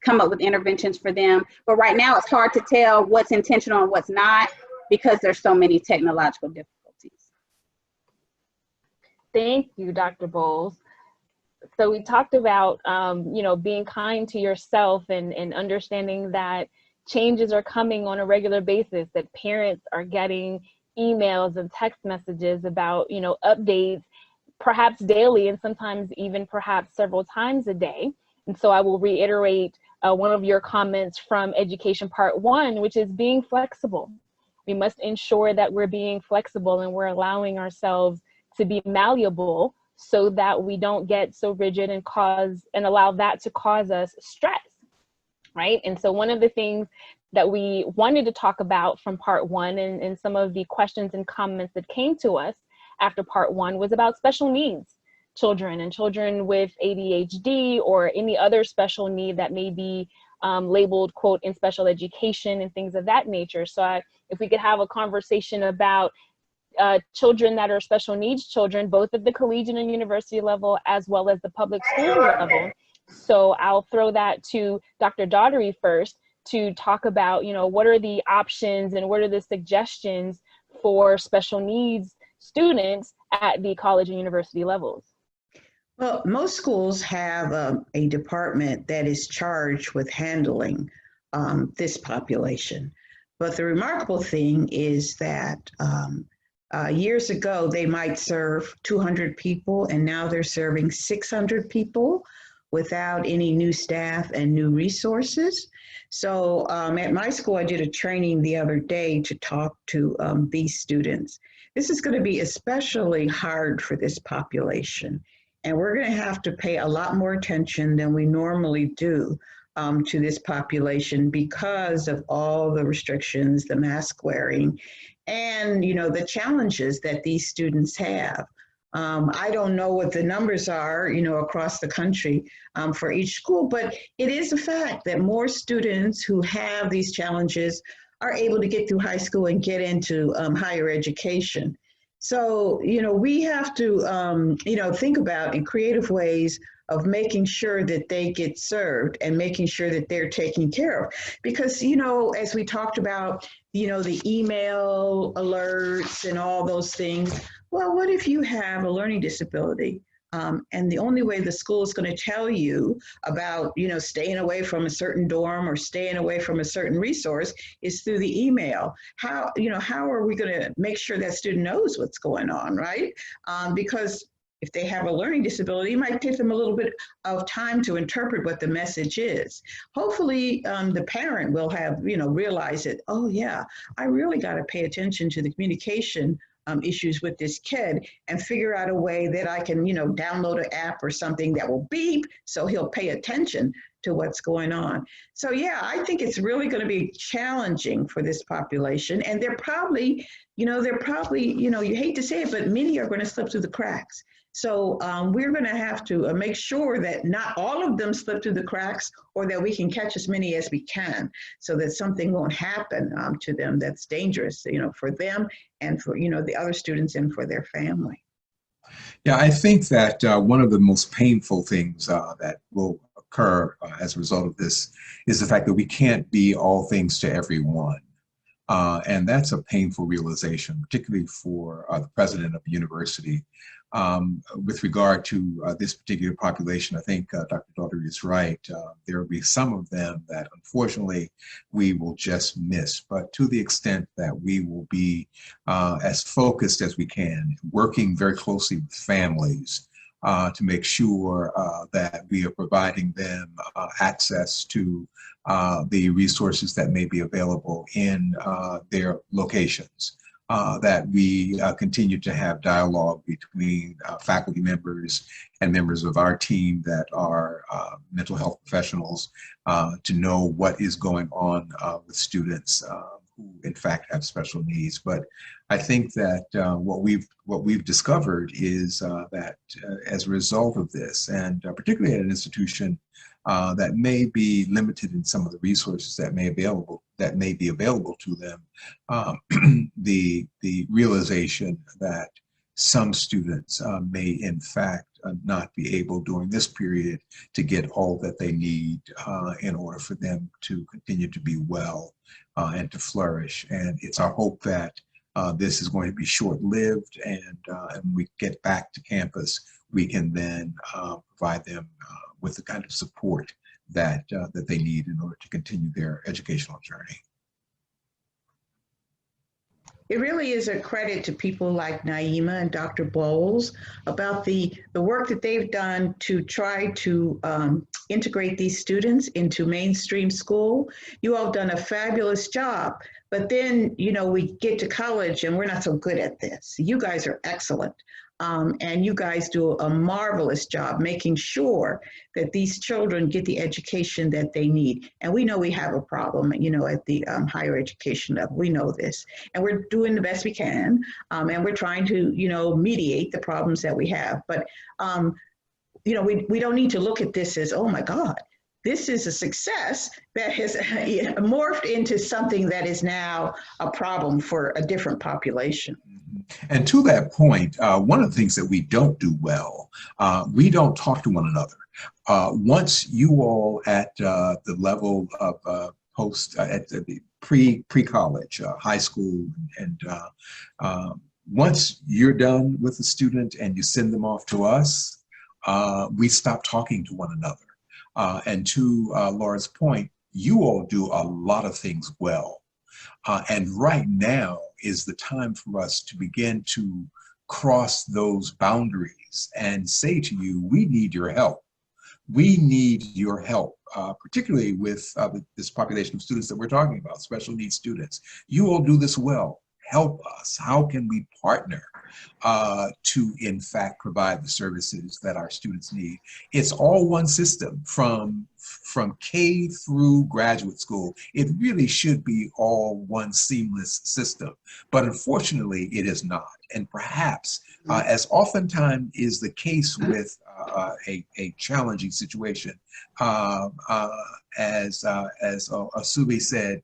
Speaker 6: come up with interventions for them. But right now, it's hard to tell what's intentional and what's not, because there's so many technological difficulties.
Speaker 1: Thank you, Dr. Bowles. So we talked about, being kind to yourself and understanding that changes are coming on a regular basis, that parents are getting emails and text messages about, updates, perhaps daily, and sometimes even perhaps several times a day. And so I will reiterate one of your comments from Education Part 1, which is being flexible. We must ensure that we're being flexible and we're allowing ourselves to be malleable so that we don't get so rigid and allow that to cause us stress, right? And so one of the things that we wanted to talk about from Part 1 and some of the questions and comments that came to us after Part 1 was about special needs children and children with ADHD or any other special need that may be labeled, quote, in special education and things of that nature. So if we could have a conversation about children that are special needs children, both at the collegiate and university level, as well as the public school level. So I'll throw that to Dr. Daughtery first to talk about, what are the options and what are the suggestions for special needs students at the college and university levels.
Speaker 4: Well, most schools have a department that is charged with handling this population. But the remarkable thing is that years ago, they might serve 200 people, and now they're serving 600 people without any new staff and new resources. So at my school, I did a training the other day to talk to these students. This is going to be especially hard for this population. And we're going to have to pay a lot more attention than we normally do to this population because of all the restrictions, the mask wearing, and the challenges that these students have. I don't know what the numbers are, across the country for each school, but it is a fact that more students who have these challenges are able to get through high school and get into higher education. So, we have to, think about in creative ways of making sure that they get served and making sure that they're taken care of. Because, as we talked about, the email alerts and all those things, well, what if you have a learning disability? And the only way the school is going to tell you about, staying away from a certain dorm or staying away from a certain resource is through the email. How are we going to make sure that student knows what's going on, right? Because if they have a learning disability, it might take them a little bit of time to interpret what the message is. Hopefully, the parent will have, realized that, oh yeah, I really got to pay attention to the communication issues with this kid and figure out a way that I can, download an app or something that will beep so he'll pay attention to what's going on. So yeah, I think it's really going to be challenging for this population. And they're probably, you hate to say it, but many are going to slip through the cracks. So we're going to have to make sure that not all of them slip through the cracks, or that we can catch as many as we can so that something won't happen to them that's dangerous, for them and for, the other students and for their family.
Speaker 2: Yeah, I think that one of the most painful things that will occur as a result of this is the fact that we can't be all things to everyone. And that's a painful realization, particularly for the president of the university. With regard to this particular population, I think Dr. Daughtery is right. There will be some of them that unfortunately we will just miss, but to the extent that we will be as focused as we can, working very closely with families, to make sure that we are providing them access to the resources that may be available in their locations. That we continue to have dialogue between faculty members and members of our team that are mental health professionals to know what is going on with students who in fact have special needs. But I think that what we've discovered is that as a result of this, and particularly at an institution that may be limited in some of the resources that may be available to them, the realization that some students may in fact not be able during this period to get all that they need in order for them to continue to be well and to flourish. And it's our hope that this is going to be short-lived, and when we get back to campus, we can then provide them with the kind of support that they need in order to continue their educational journey.
Speaker 4: It really is a credit to people like Naima and Dr. Bowles about the work that they've done to try to integrate these students into mainstream school. You all have done a fabulous job, but then, you know, we get to college and we're not so good at this. You guys are excellent. And you guys do a marvelous job making sure that these children get the education that they need. And we know we have a problem, you know, at the higher education level. We know this, and we're doing the best we can, and we're trying to, you know, mediate the problems that we have. But, you know, we don't need to look at this as, oh my God, this is a success that has morphed into something that is now a problem for a different population.
Speaker 2: And to that point, one of the things that we don't do well, we don't talk to one another. Once you all at the level of at the pre-college, high school, and once you're done with the student and you send them off to us, we stop talking to one another. And to Laura's point, you all do a lot of things well. And right now is the time for us to begin to cross those boundaries and say to you, we need your help. We need your help, particularly with this population of students that we're talking about, special needs students. You all do this well. Help us. How can we partner to, in fact, provide the services that our students need? It's all one system from K through graduate school. It really should be all one seamless system, but unfortunately it is not. And perhaps, as oftentimes is the case with a challenging situation, as Osubi said,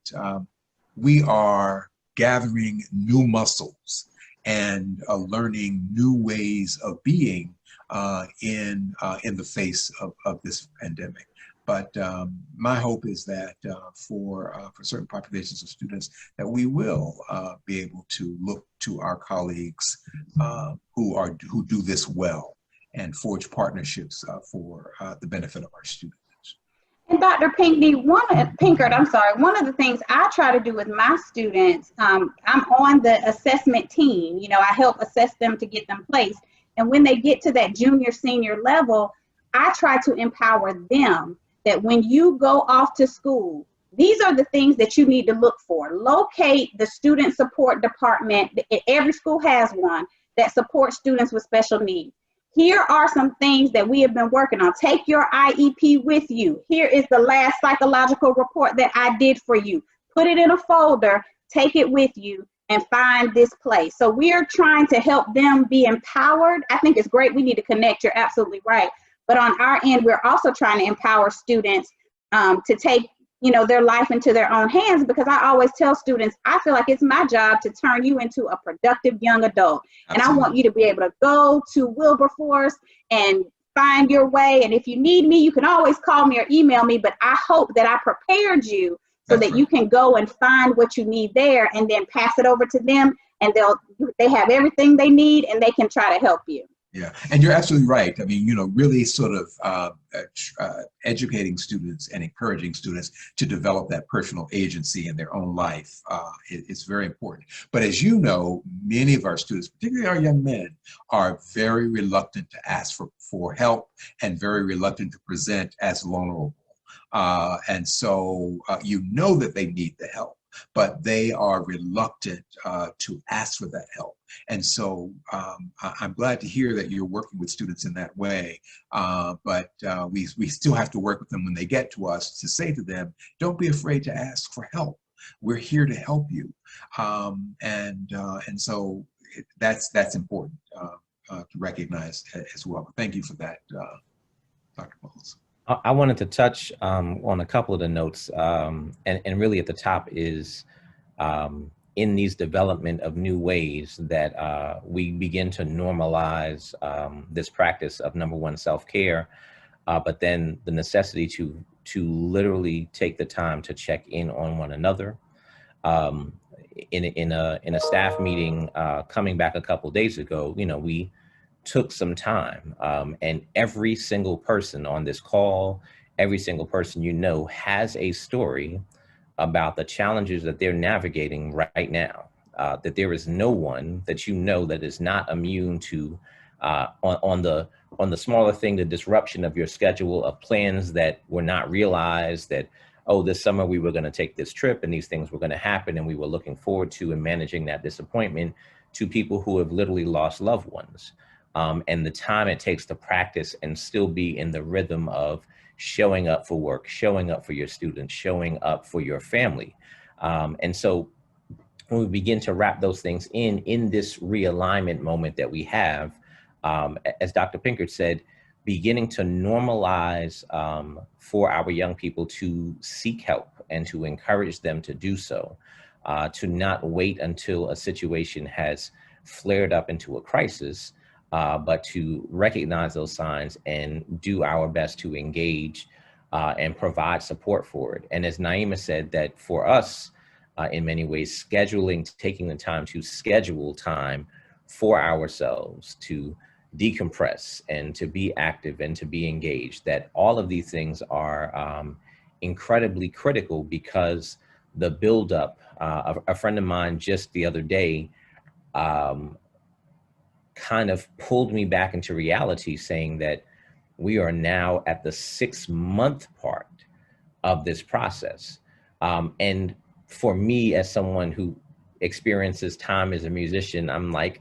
Speaker 2: we are gathering new muscles and learning new ways of being in the face of this pandemic. But my hope is that for certain populations of students, that we will be able to look to our colleagues who do this well and forge partnerships for the benefit of our students.
Speaker 6: And Dr. Pinkard, I'm sorry, one of the things I try to do with my students, I'm on the assessment team. You know, I help assess them to get them placed. And when they get to that junior, senior level, I try to empower them that when you go off to school, these are the things that you need to look for. Locate the student support department. Every school has one that supports students with special needs. Here are some things that we have been working on. Take your IEP with you. Here is the last psychological report that I did for you. Put it in a folder, take it with you, and find this place. So we are trying to help them be empowered. I think it's great. We need to connect. You're absolutely right. But on our end, we're also trying to empower students to take, you know, their life into their own hands, because I always tell students, I feel like it's my job to turn you into a productive young adult. Absolutely. And I want you to be able to go to Wilberforce and find your way. And if you need me, you can always call me or email me, but I hope that I prepared you so that you can go and find what you need there and then pass it over to them, and they have everything they need and they can try to help you.
Speaker 2: Yeah, and you're absolutely right. I mean, really sort of educating students and encouraging students to develop that personal agency in their own life is very important. But as you know, many of our students, particularly our young men, are very reluctant to ask for help and very reluctant to present as vulnerable. And so that they need the help, but they are reluctant to ask for that help. And so I'm glad to hear that you're working with students in that way, but we still have to work with them when they get to us to say to them, don't be afraid to ask for help. We're here to help you. And so that's important to recognize as well. Thank you for that, Dr. Bowles.
Speaker 3: I wanted to touch on a couple of the notes, and really at the top is in these development of new ways that we begin to normalize this practice of, number one, self-care, but then the necessity to literally take the time to check in on one another. In a staff meeting coming back a couple days ago, we took some time, and every single person on this call, every single person has a story about the challenges that they're navigating right now, that there is no one that that is not immune to on the smaller thing, the disruption of your schedule, of plans that were not realized, that, oh, this summer we were going to take this trip and these things were going to happen and we were looking forward to, and managing that disappointment, to people who have literally lost loved ones. And the time it takes to practice and still be in the rhythm of showing up for work, showing up for your students, showing up for your family. And so when we begin to wrap those things in this realignment moment that we have, as Dr. Pinkard said, beginning to normalize for our young people to seek help and to encourage them to do so, to not wait until a situation has flared up into a crisis, but to recognize those signs and do our best to engage and provide support for it. And as Naima said, that for us, in many ways, taking the time to schedule time for ourselves to decompress and to be active and to be engaged, that all of these things are incredibly critical, because the buildup, a friend of mine just the other day kind of pulled me back into reality, saying that we are now at the 6-month part of this process. And for me, as someone who experiences time as a musician, I'm like,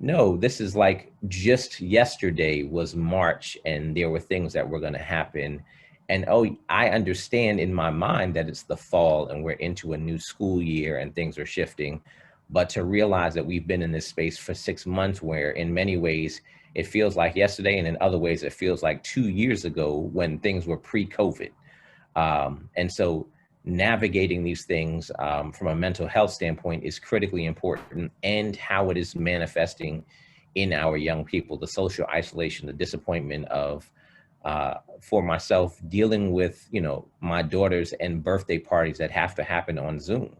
Speaker 3: no, this is like just yesterday was March and there were things that were going to happen. And oh, I understand in my mind that it's the fall and we're into a new school year and things are shifting. But to realize that we've been in this space for 6 months, where in many ways it feels like yesterday, and in other ways it feels like 2 years ago when things were pre-COVID. And so navigating these things from a mental health standpoint is critically important, and how it is manifesting in our young people, the social isolation, the disappointment of, for myself, dealing with, my daughters and birthday parties that have to happen on Zoom.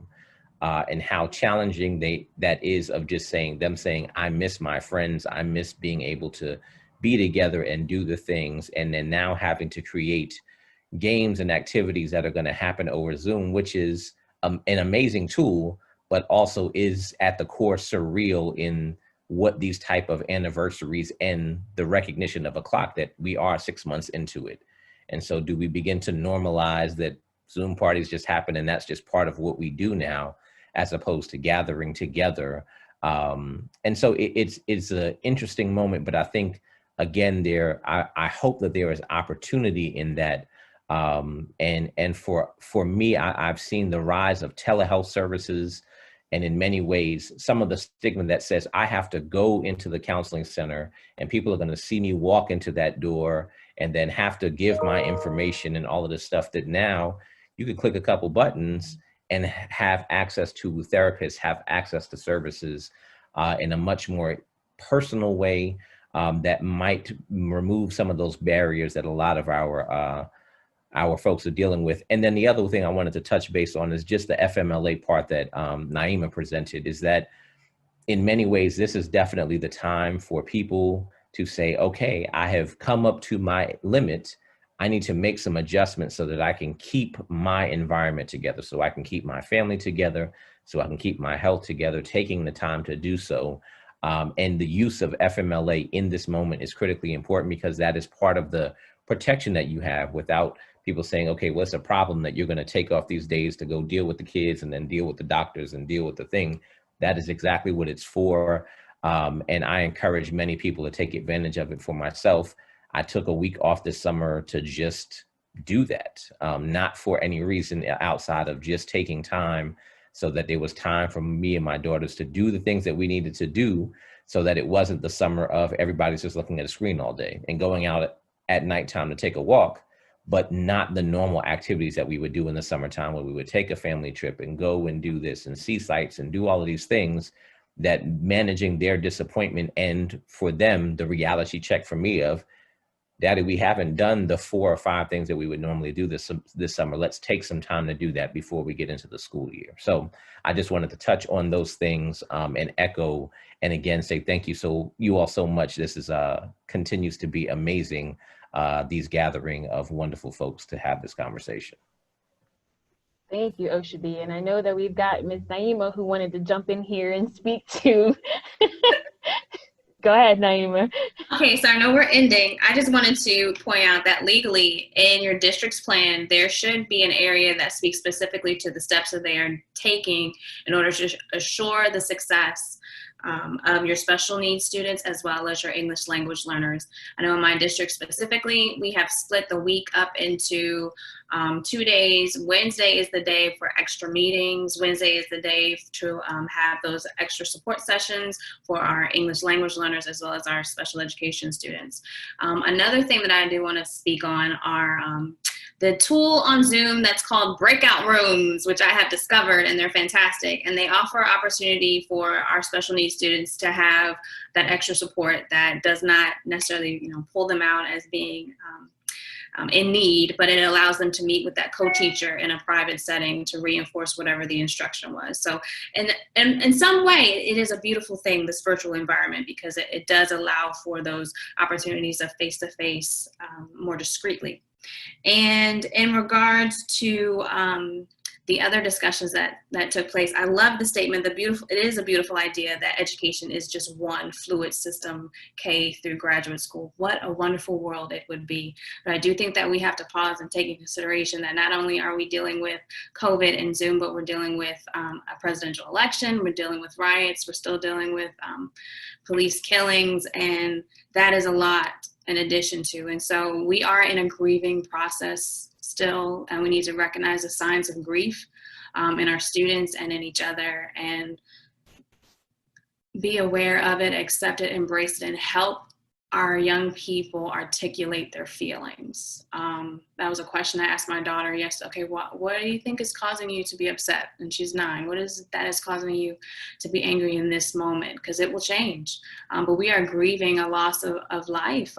Speaker 3: And how challenging that is, of just saying, I miss my friends, I miss being able to be together and do the things, and then now having to create games and activities that are going to happen over Zoom, which is an amazing tool, but also is at the core surreal in what these type of anniversaries and the recognition of a clock that we are 6 months into it. And so do we begin to normalize that Zoom parties just happen and that's just part of what we do now, as opposed to gathering together? And so it's an interesting moment, but I think, again, I hope that there is opportunity in that. And for me, I've seen the rise of telehealth services, and in many ways, some of the stigma that says I have to go into the counseling center and people are going to see me walk into that door and then have to give my information and all of this stuff, that now you can click a couple buttons and have access to therapists, have access to services in a much more personal way that might remove some of those barriers that a lot of our folks are dealing with. And then the other thing I wanted to touch base on is just the FMLA part that Naima presented, is that in many ways, this is definitely the time for people to say, okay, I have come up to my limit. I need to make some adjustments so that I can keep my environment together, so I can keep my family together, so I can keep my health together, taking the time to do so. And the use of FMLA in this moment is critically important, because that is part of the protection that you have, without people saying, okay, what's a problem that you're going to take off these days to go deal with the kids and then deal with the doctors and deal with the thing. That is exactly what it's for. And I encourage many people to take advantage of it. For myself, I took a week off this summer to just do that, not for any reason outside of just taking time, so that there was time for me and my daughters to do the things that we needed to do, so that it wasn't the summer of everybody's just looking at a screen all day and going out at nighttime to take a walk, but not the normal activities that we would do in the summertime, where we would take a family trip and go and do this and see sights and do all of these things, that managing their disappointment, and for them, the reality check for me of, Daddy, we haven't done the 4 or 5 things that we would normally do this summer. Let's take some time to do that before we get into the school year. So I just wanted to touch on those things and echo, and again, say thank you all so much. This is continues to be amazing, these gathering of wonderful folks to have this conversation.
Speaker 1: Thank you, Osubi. And I know that we've got Ms. Naima who wanted to jump in here and speak to. Go ahead, Naima.
Speaker 5: Okay, so I know we're ending. I just wanted to point out that legally in your district's plan, there should be an area that speaks specifically to the steps that they are taking in order to assure the success of your special needs students, as well as your English language learners. I know in my district specifically, we have split the week up into 2 days. Wednesday is the day for extra meetings. Wednesday is the day to have those extra support sessions for our English language learners, as well as our special education students. Another thing that I do want to speak on are the tool on Zoom that's called breakout rooms, which I have discovered, and they're fantastic. And they offer opportunity for our special needs students to have that extra support that does not necessarily, pull them out as being in need, but it allows them to meet with that co-teacher in a private setting to reinforce whatever the instruction was. So in some way, it is a beautiful thing, this virtual environment, because it does allow for those opportunities of face-to-face more discreetly. And in regards to the other discussions that took place, I love the statement, it is a beautiful idea that education is just one fluid system, K through graduate school. What a wonderful world it would be. But I do think that we have to pause and take into consideration that not only are we dealing with COVID and Zoom, but we're dealing with a presidential election, we're dealing with riots, we're still dealing with police killings, and that is a lot in addition to. And so we are in a grieving process still, and we need to recognize the signs of grief in our students and in each other, and be aware of it, accept it, embrace it, and help our young people articulate their feelings. That was a question I asked my daughter yesterday. Okay, what do you think is causing you to be upset? And she's 9. What is that is causing you to be angry in this moment? Because it will change. But we are grieving a loss of life,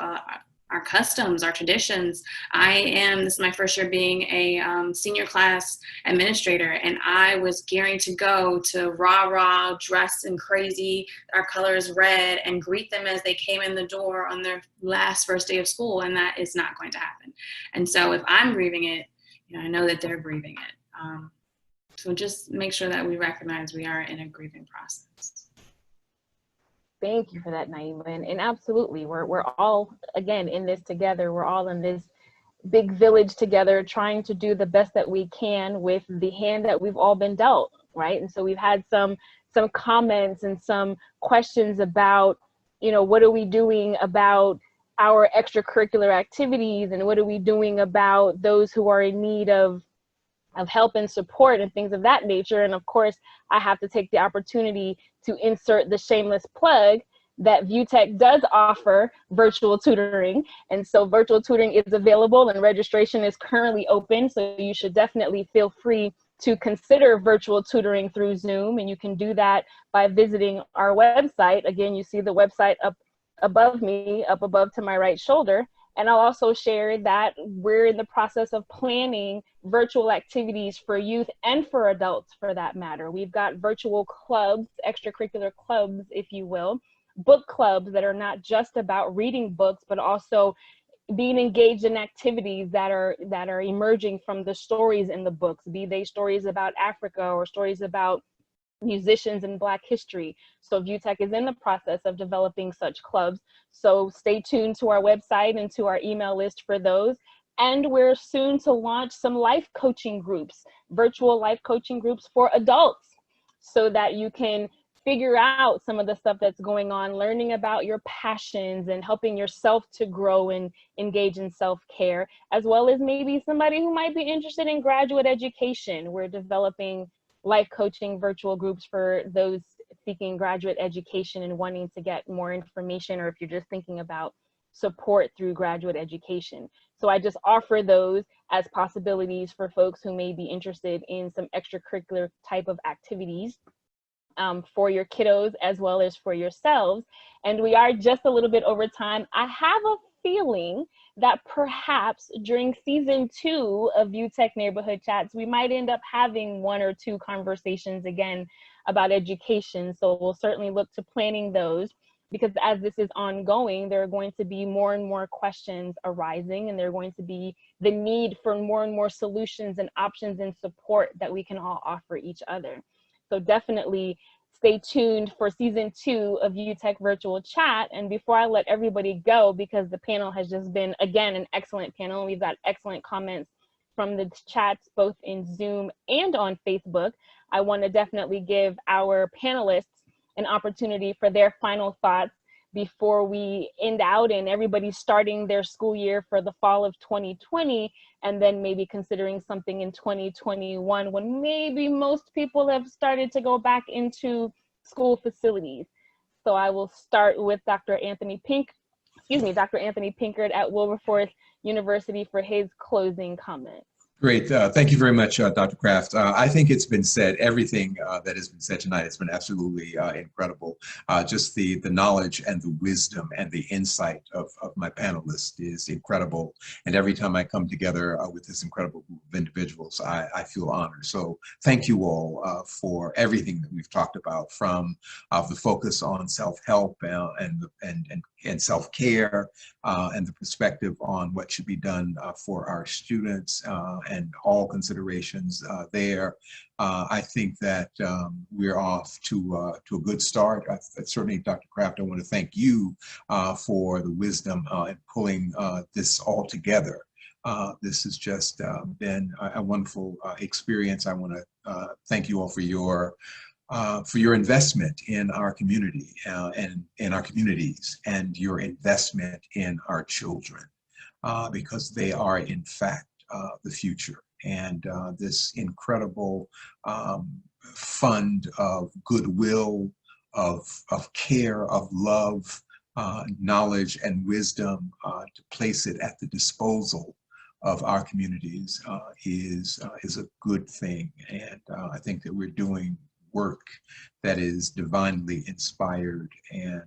Speaker 5: our customs, our traditions. This is my first year being a senior class administrator, and I was gearing to go to rah-rah, dressed in crazy, our colors red, and greet them as they came in the door on their first day of school, and that is not going to happen. And so if I'm grieving it, I know that they're grieving it. So just make sure that we recognize we are in a grieving process.
Speaker 1: Thank you for that, Naima. And absolutely, we're all, again, in this together. We're all in this big village together, trying to do the best that we can with the hand that we've all been dealt, right? And so we've had some comments and some questions about, what are we doing about our extracurricular activities, and what are we doing about those who are in need of help and support and things of that nature. And of course, I have to take the opportunity to insert the shameless plug that VuTech does offer virtual tutoring. And so virtual tutoring is available and registration is currently open. So you should definitely feel free to consider virtual tutoring through Zoom. And you can do that by visiting our website. Again, you see the website up above me, up above to my right shoulder. And I'll also share that we're in the process of planning virtual activities for youth and for adults, for that matter. We've got virtual clubs, extracurricular clubs, if you will, book clubs that are not just about reading books, but also being engaged in activities that are emerging from the stories in the books, be they stories about Africa or stories about musicians in Black history. So VuTech is in the process of developing such clubs. So stay tuned to our website and to our email list for those. And we're soon to launch some life coaching groups, virtual life coaching groups for adults, so that you can figure out some of the stuff that's going on, learning about your passions and helping yourself to grow and engage in self-care, as well as maybe somebody who might be interested in graduate education. We're developing life coaching virtual groups for those seeking graduate education and wanting to get more information, or if you're just thinking about support through graduate education. So I just offer those as possibilities for folks who may be interested in some extracurricular type of activities for your kiddos as well as for yourselves. And we are just a little bit over time. I have a feeling that perhaps during season 2 of VuTech Neighborhood Chats, we might end up having 1 or 2 conversations again about education. So we'll certainly look to planning those, because as this is ongoing, there are going to be more and more questions arising, and there are going to be the need for more and more solutions and options and support that we can all offer each other. So definitely stay tuned for season 2 of VuTech Virtual Chat. And before I let everybody go, because the panel has just been, again, an excellent panel, and we've got excellent comments from the chats both in Zoom and on Facebook, I want to definitely give our panelists an opportunity for their final thoughts before we end out and everybody's starting their school year for the fall of 2020, and then maybe considering something in 2021 when maybe most people have started to go back into school facilities. So I will start with Dr. Anthony Pinkard at Wilberforce University for his closing comments.
Speaker 2: Great. Thank you very much, Dr. Kraft. I think it's been said, everything that has been said tonight has been absolutely incredible. Just the knowledge and the wisdom and the insight of my panelists is incredible. And every time I come together with this incredible group of individuals, I feel honored. So thank you all for everything that we've talked about, from the focus on self-help and self-care, and the perspective on what should be done for our students, and all considerations there. I think that we're off to a good start. Certainly, Dr. Kraft, I want to thank you for the wisdom in pulling this all together. This has just been a wonderful experience. I want to thank you all for your investment in our community and in our communities, and your investment in our children, because they are, in fact, the future. And this incredible fund of goodwill, of care, of love, knowledge, and wisdom to place it at the disposal of our communities is a good thing. And I think that we're doing work that is divinely inspired, and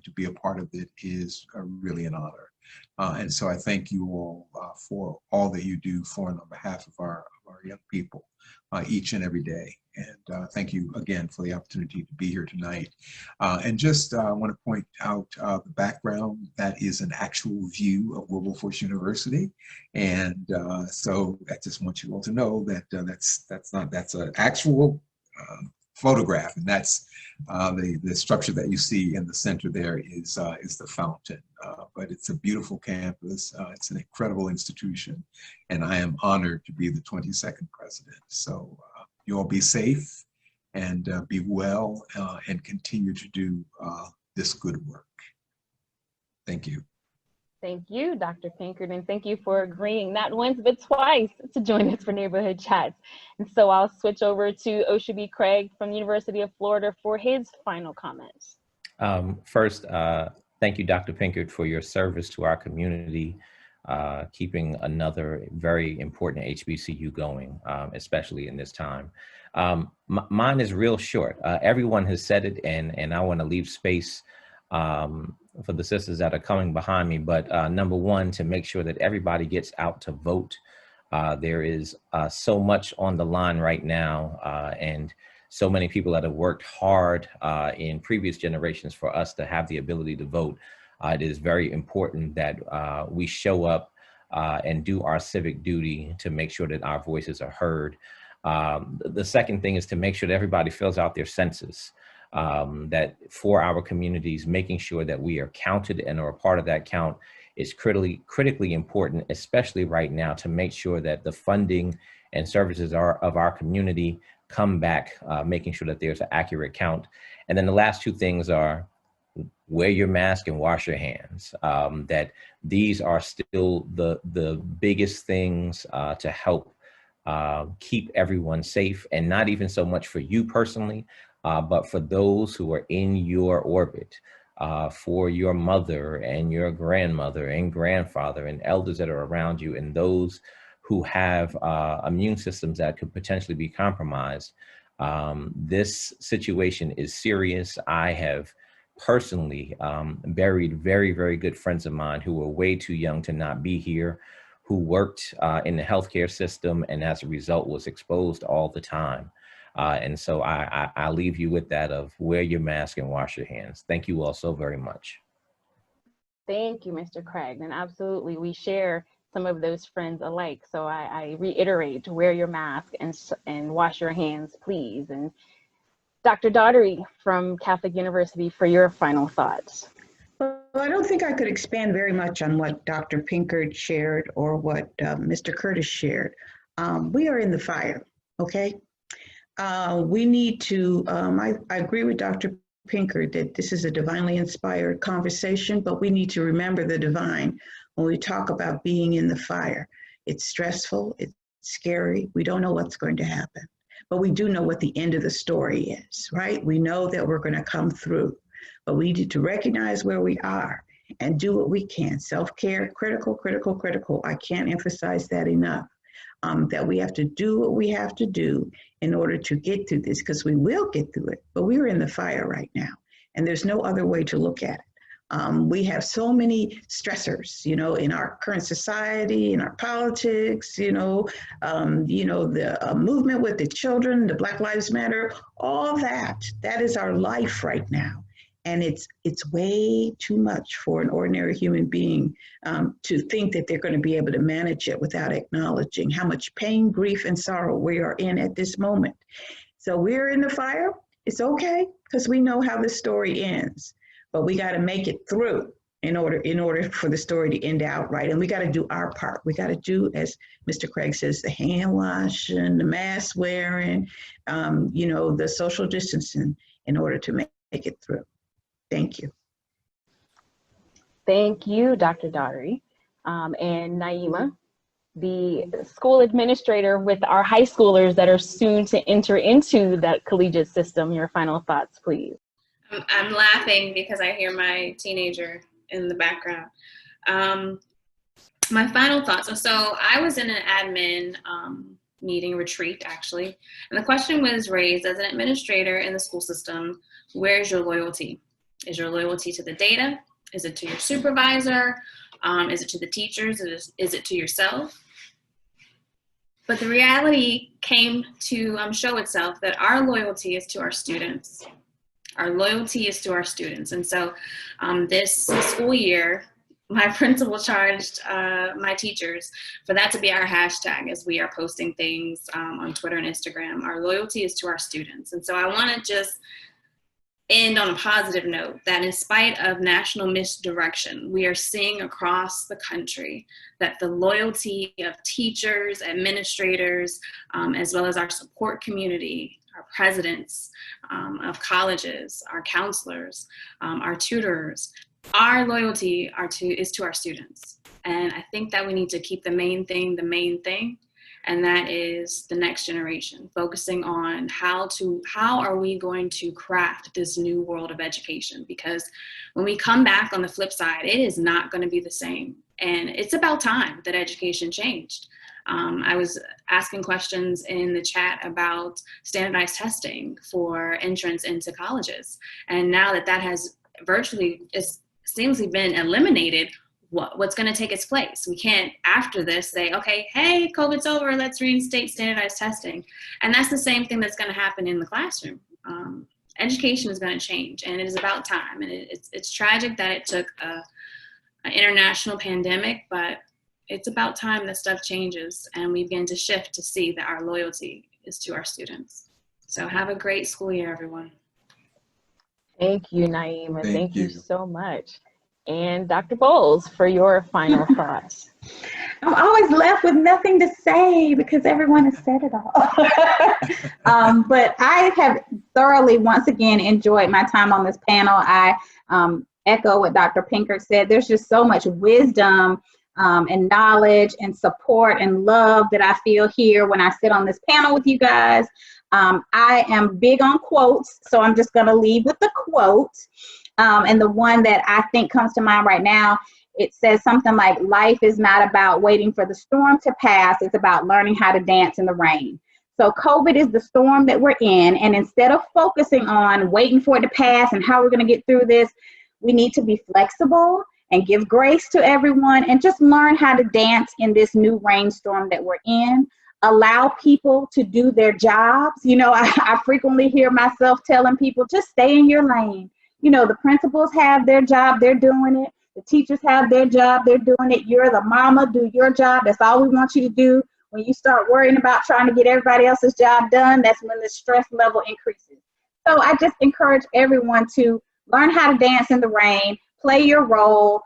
Speaker 2: to be a part of it is really an honor. And so I thank you all for all that you do for and on behalf of our young people each and every day. And thank you again for the opportunity to be here tonight. And just want to point out the background. That is an actual view of Wilberforce University. And so I just want you all to know that that's an actual photograph, and that's the structure that you see in the center there is the fountain. But it's a beautiful campus. It's an incredible institution, and I am honored to be the 22nd president. So you all be safe and be well, and continue to do this good work. Thank you.
Speaker 1: Thank you, Dr. Pinkard, and thank you for agreeing not once but twice to join us for Neighborhood Chats. And so I'll switch over to Osubi Craig from the University of Florida for his final comments.
Speaker 3: First, thank you, Dr. Pinkard, for your service to our community, keeping another very important HBCU going, especially in this time. Mine is real short. Everyone has said it, and I want to leave space for the sisters that are coming behind me. But number one, to make sure that everybody gets out to vote. There is so much on the line right now, and so many people that have worked hard in previous generations for us to have the ability to vote. It is very important that we show up and do our civic duty to make sure that our voices are heard. The second thing is to make sure that everybody fills out their census, that for our communities, making sure that we are counted and are a part of that count is critically important, especially right now, to make sure that the funding and services of our community come back, making sure that there's an accurate count. And then the last two things are wear your mask and wash your hands. That these are still the biggest things to help keep everyone safe, and not even so much for you personally, but for those who are in your orbit, for your mother and your grandmother and grandfather and elders that are around you, and those who have immune systems that could potentially be compromised. This situation is serious. I have personally buried very, very good friends of mine who were way too young to not be here, who worked in the healthcare system and as a result was exposed all the time. And so I leave you with that of wear your mask and wash your hands. Thank you all so very much.
Speaker 1: Thank you, Mr. Craig. And absolutely, we share some of those friends alike. So I reiterate, wear your mask and wash your hands, please. And Dr. Daughtery from Catholic University for your final thoughts.
Speaker 4: Well, I don't think I could expand very much on what Dr. Pinkard shared or what Mr. Curtis shared. We are in the fire, okay? We need to, I agree with Dr. Pinkard that this is a divinely inspired conversation, but we need to remember the divine when we talk about being in the fire. It's stressful, it's scary, we don't know what's going to happen, but we do know what the end of the story is, right? We know that we're going to come through, but we need to recognize where we are and do what we can. Self-care, critical, critical, critical. I can't emphasize that enough. That we have to do what we have to do in order to get through this, because we will get through it, but we're in the fire right now, and there's no other way to look at it. We have so many stressors, you know, in our current society, in our politics, the movement with the children, the Black Lives Matter, all that is our life right now. And it's way too much for an ordinary human being to think that they're going to be able to manage it without acknowledging how much pain, grief, and sorrow we are in at this moment. So we're in the fire. It's okay, because we know how the story ends, but we got to make it through in order for the story to end out right. And we got to do our part. We got to do, as Mr. Craig says, the hand washing, the mask wearing, the social distancing in order to make it through. Thank you.
Speaker 1: Thank you, Dr. Daughtery. And Naima, the school administrator with our high schoolers that are soon to enter into that collegiate system, your final thoughts, please.
Speaker 5: I'm laughing because I hear my teenager in the background. My final thoughts. So I was in an admin meeting retreat, actually, and the question was raised: as an administrator in the school system, where's your loyalty? Is your loyalty to the data? Is it to your supervisor? Is it to the teachers? Is it to yourself? But the reality came to show itself that our loyalty is to our students. Our loyalty is to our students. And so this school year, my principal charged my teachers for that to be our hashtag as we are posting things on Twitter and Instagram. Our loyalty is to our students. And so I want to just end on a positive note that in spite of national misdirection, we are seeing across the country that the loyalty of teachers, administrators, as well as our support community, our presidents of colleges, our counselors, our tutors, our loyalty is to our students. And I think that we need to keep the main thing, and that is the next generation, focusing on how are we going to craft this new world of education? Because when we come back on the flip side, it is not going to be the same. And it's about time that education changed. I was asking questions in the chat about standardized testing for entrance into colleges. And now that has virtually seemingly been eliminated, what's going to take its place. We can't, after this, say, okay, hey, COVID's over, let's reinstate standardized testing. And that's the same thing that's going to happen in the classroom. Education is going to change, and it is about time. And it's tragic that it took an international pandemic, but it's about time that stuff changes and we begin to shift to see that our loyalty is to our students. So have a great school year, everyone.
Speaker 1: Thank you, Naima. Thank you
Speaker 2: you
Speaker 1: so much. And Dr. Bowles, for your final thoughts.
Speaker 6: I'm always left with nothing to say because everyone has said it all. But I have thoroughly, once again, enjoyed my time on this panel. I echo what Dr. Pinkard said. There's just so much wisdom and knowledge and support and love that I feel here when I sit on this panel with you guys. I am big on quotes, so I'm just going to leave with the quote. And the one that I think comes to mind right now, it says something like, life is not about waiting for the storm to pass, it's about learning how to dance in the rain. So COVID is the storm that we're in, and instead of focusing on waiting for it to pass and how we're going to get through this, we need to be flexible and give grace to everyone and just learn how to dance in this new rainstorm that we're in. Allow people to do their jobs. You know, I frequently hear myself telling people, just stay in your lane. You know, the principals have their job, they're doing it. The teachers have their job, they're doing it. You're the mama, do your job. That's all we want you to do. When you start worrying about trying to get everybody else's job done, that's when the stress level increases. So I just encourage everyone to learn how to dance in the rain, play your role.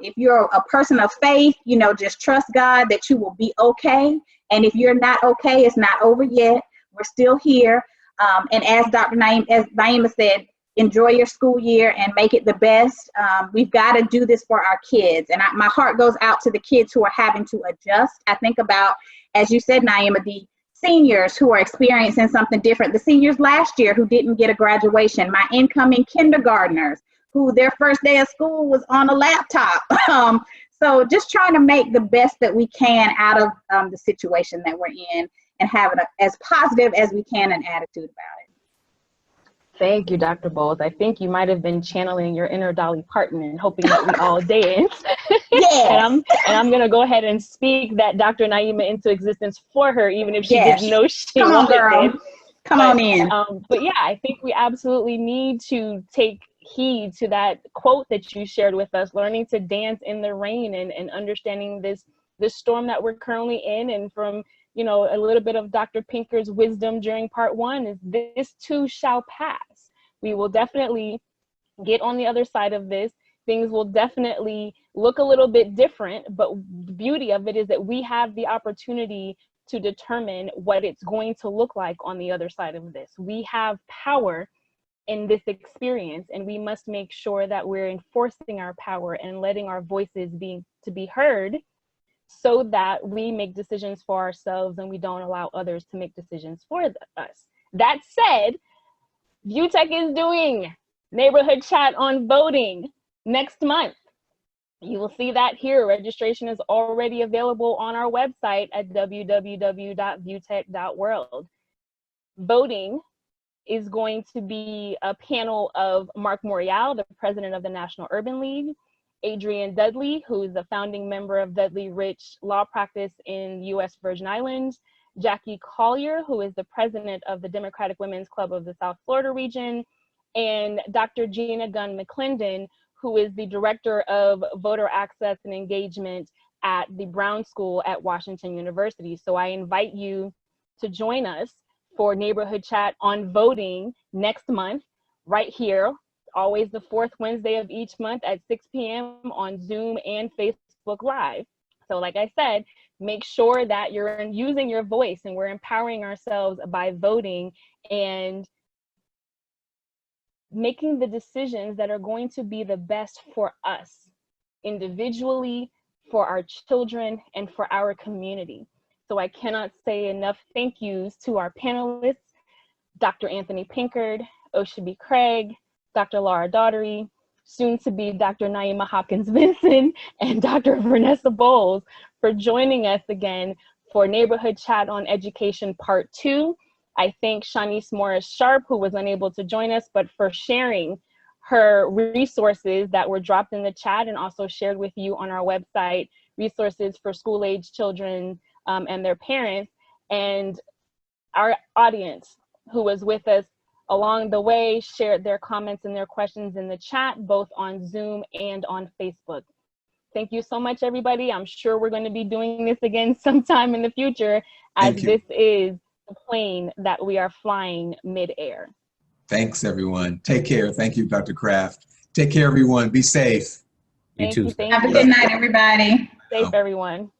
Speaker 6: If you're a person of faith, you know, just trust God that you will be okay. And if you're not okay, it's not over yet. We're still here. And as Naima said, enjoy your school year and make it the best. We've got to do this for our kids. And my heart goes out to the kids who are having to adjust. I think about, as you said, Naima, the seniors who are experiencing something different. The seniors last year who didn't get a graduation. My incoming kindergartners who their first day of school was on a laptop. So just trying to make the best that we can out of the situation that we're in and have it as positive as we can an attitude about it.
Speaker 1: Thank you, Dr. Bowles. I think you might have been channeling your inner Dolly Parton and hoping that we all dance.
Speaker 6: Yeah.
Speaker 1: and I'm going to go ahead and speak that Dr. Naima into existence for her, even if she didn't know she
Speaker 6: Come on,
Speaker 1: wanted
Speaker 6: girl.
Speaker 1: it.
Speaker 6: Come on in.
Speaker 1: But yeah, I think we absolutely need to take heed to that quote that you shared with us, learning to dance in the rain and understanding this storm that we're currently in. And from, you know, a little bit of Dr. Pinkard's wisdom during part one is this too shall pass. We will definitely get on the other side of this. Things will definitely look a little bit different, but the beauty of it is that we have the opportunity to determine what it's going to look like on the other side of this. We have power in this experience, and we must make sure that we're enforcing our power and letting our voices be heard so that we make decisions for ourselves and we don't allow others to make decisions for us. That said, VuTech is doing neighborhood chat on voting next month. You will see that here. Registration is already available on our website at www.vutech.world. Voting is going to be a panel of Mark Morial, the president of the National Urban League, Adrian Dudley, who is the founding member of Dudley Rich Law Practice in U.S. Virgin Islands, Jackie Collier, who is the president of the Democratic Women's Club of the South Florida region, and Dr. Gina Gunn McClendon, who is the director of voter access and engagement at the Brown School at Washington University. So I invite you to join us for neighborhood chat on voting next month, right here, always the fourth Wednesday of each month at 6 p.m. on Zoom and Facebook Live. So like I said, make sure that you're using your voice and we're empowering ourselves by voting and making the decisions that are going to be the best for us individually, for our children, and for our community. So I cannot say enough thank yous to our panelists, Dr. Anthony Pinkard, Osubi Craig, Dr. Laura Daughtery, soon to be Dr. Naima Hopkins-Vinson, and Dr. Vanessa Bowles for joining us again for Neighborhood Chat on Education Part 2. I thank Shanice Morris Sharp, who was unable to join us, but for sharing her resources that were dropped in the chat and also shared with you on our website, resources for school-age children and their parents, and our audience who was with us along the way shared their comments and their questions in the chat, both on Zoom and on Facebook. Thank you so much, everybody. I'm sure we're going to be doing this again sometime in the future, as this is the plane that we are flying mid-air.
Speaker 2: Thanks, everyone. Take care. Thank you, Dr. Kraft. Take care, everyone. Be safe.
Speaker 3: You too.
Speaker 1: Thank
Speaker 6: Have a
Speaker 1: you.
Speaker 6: good night, everybody.
Speaker 1: Safe, everyone.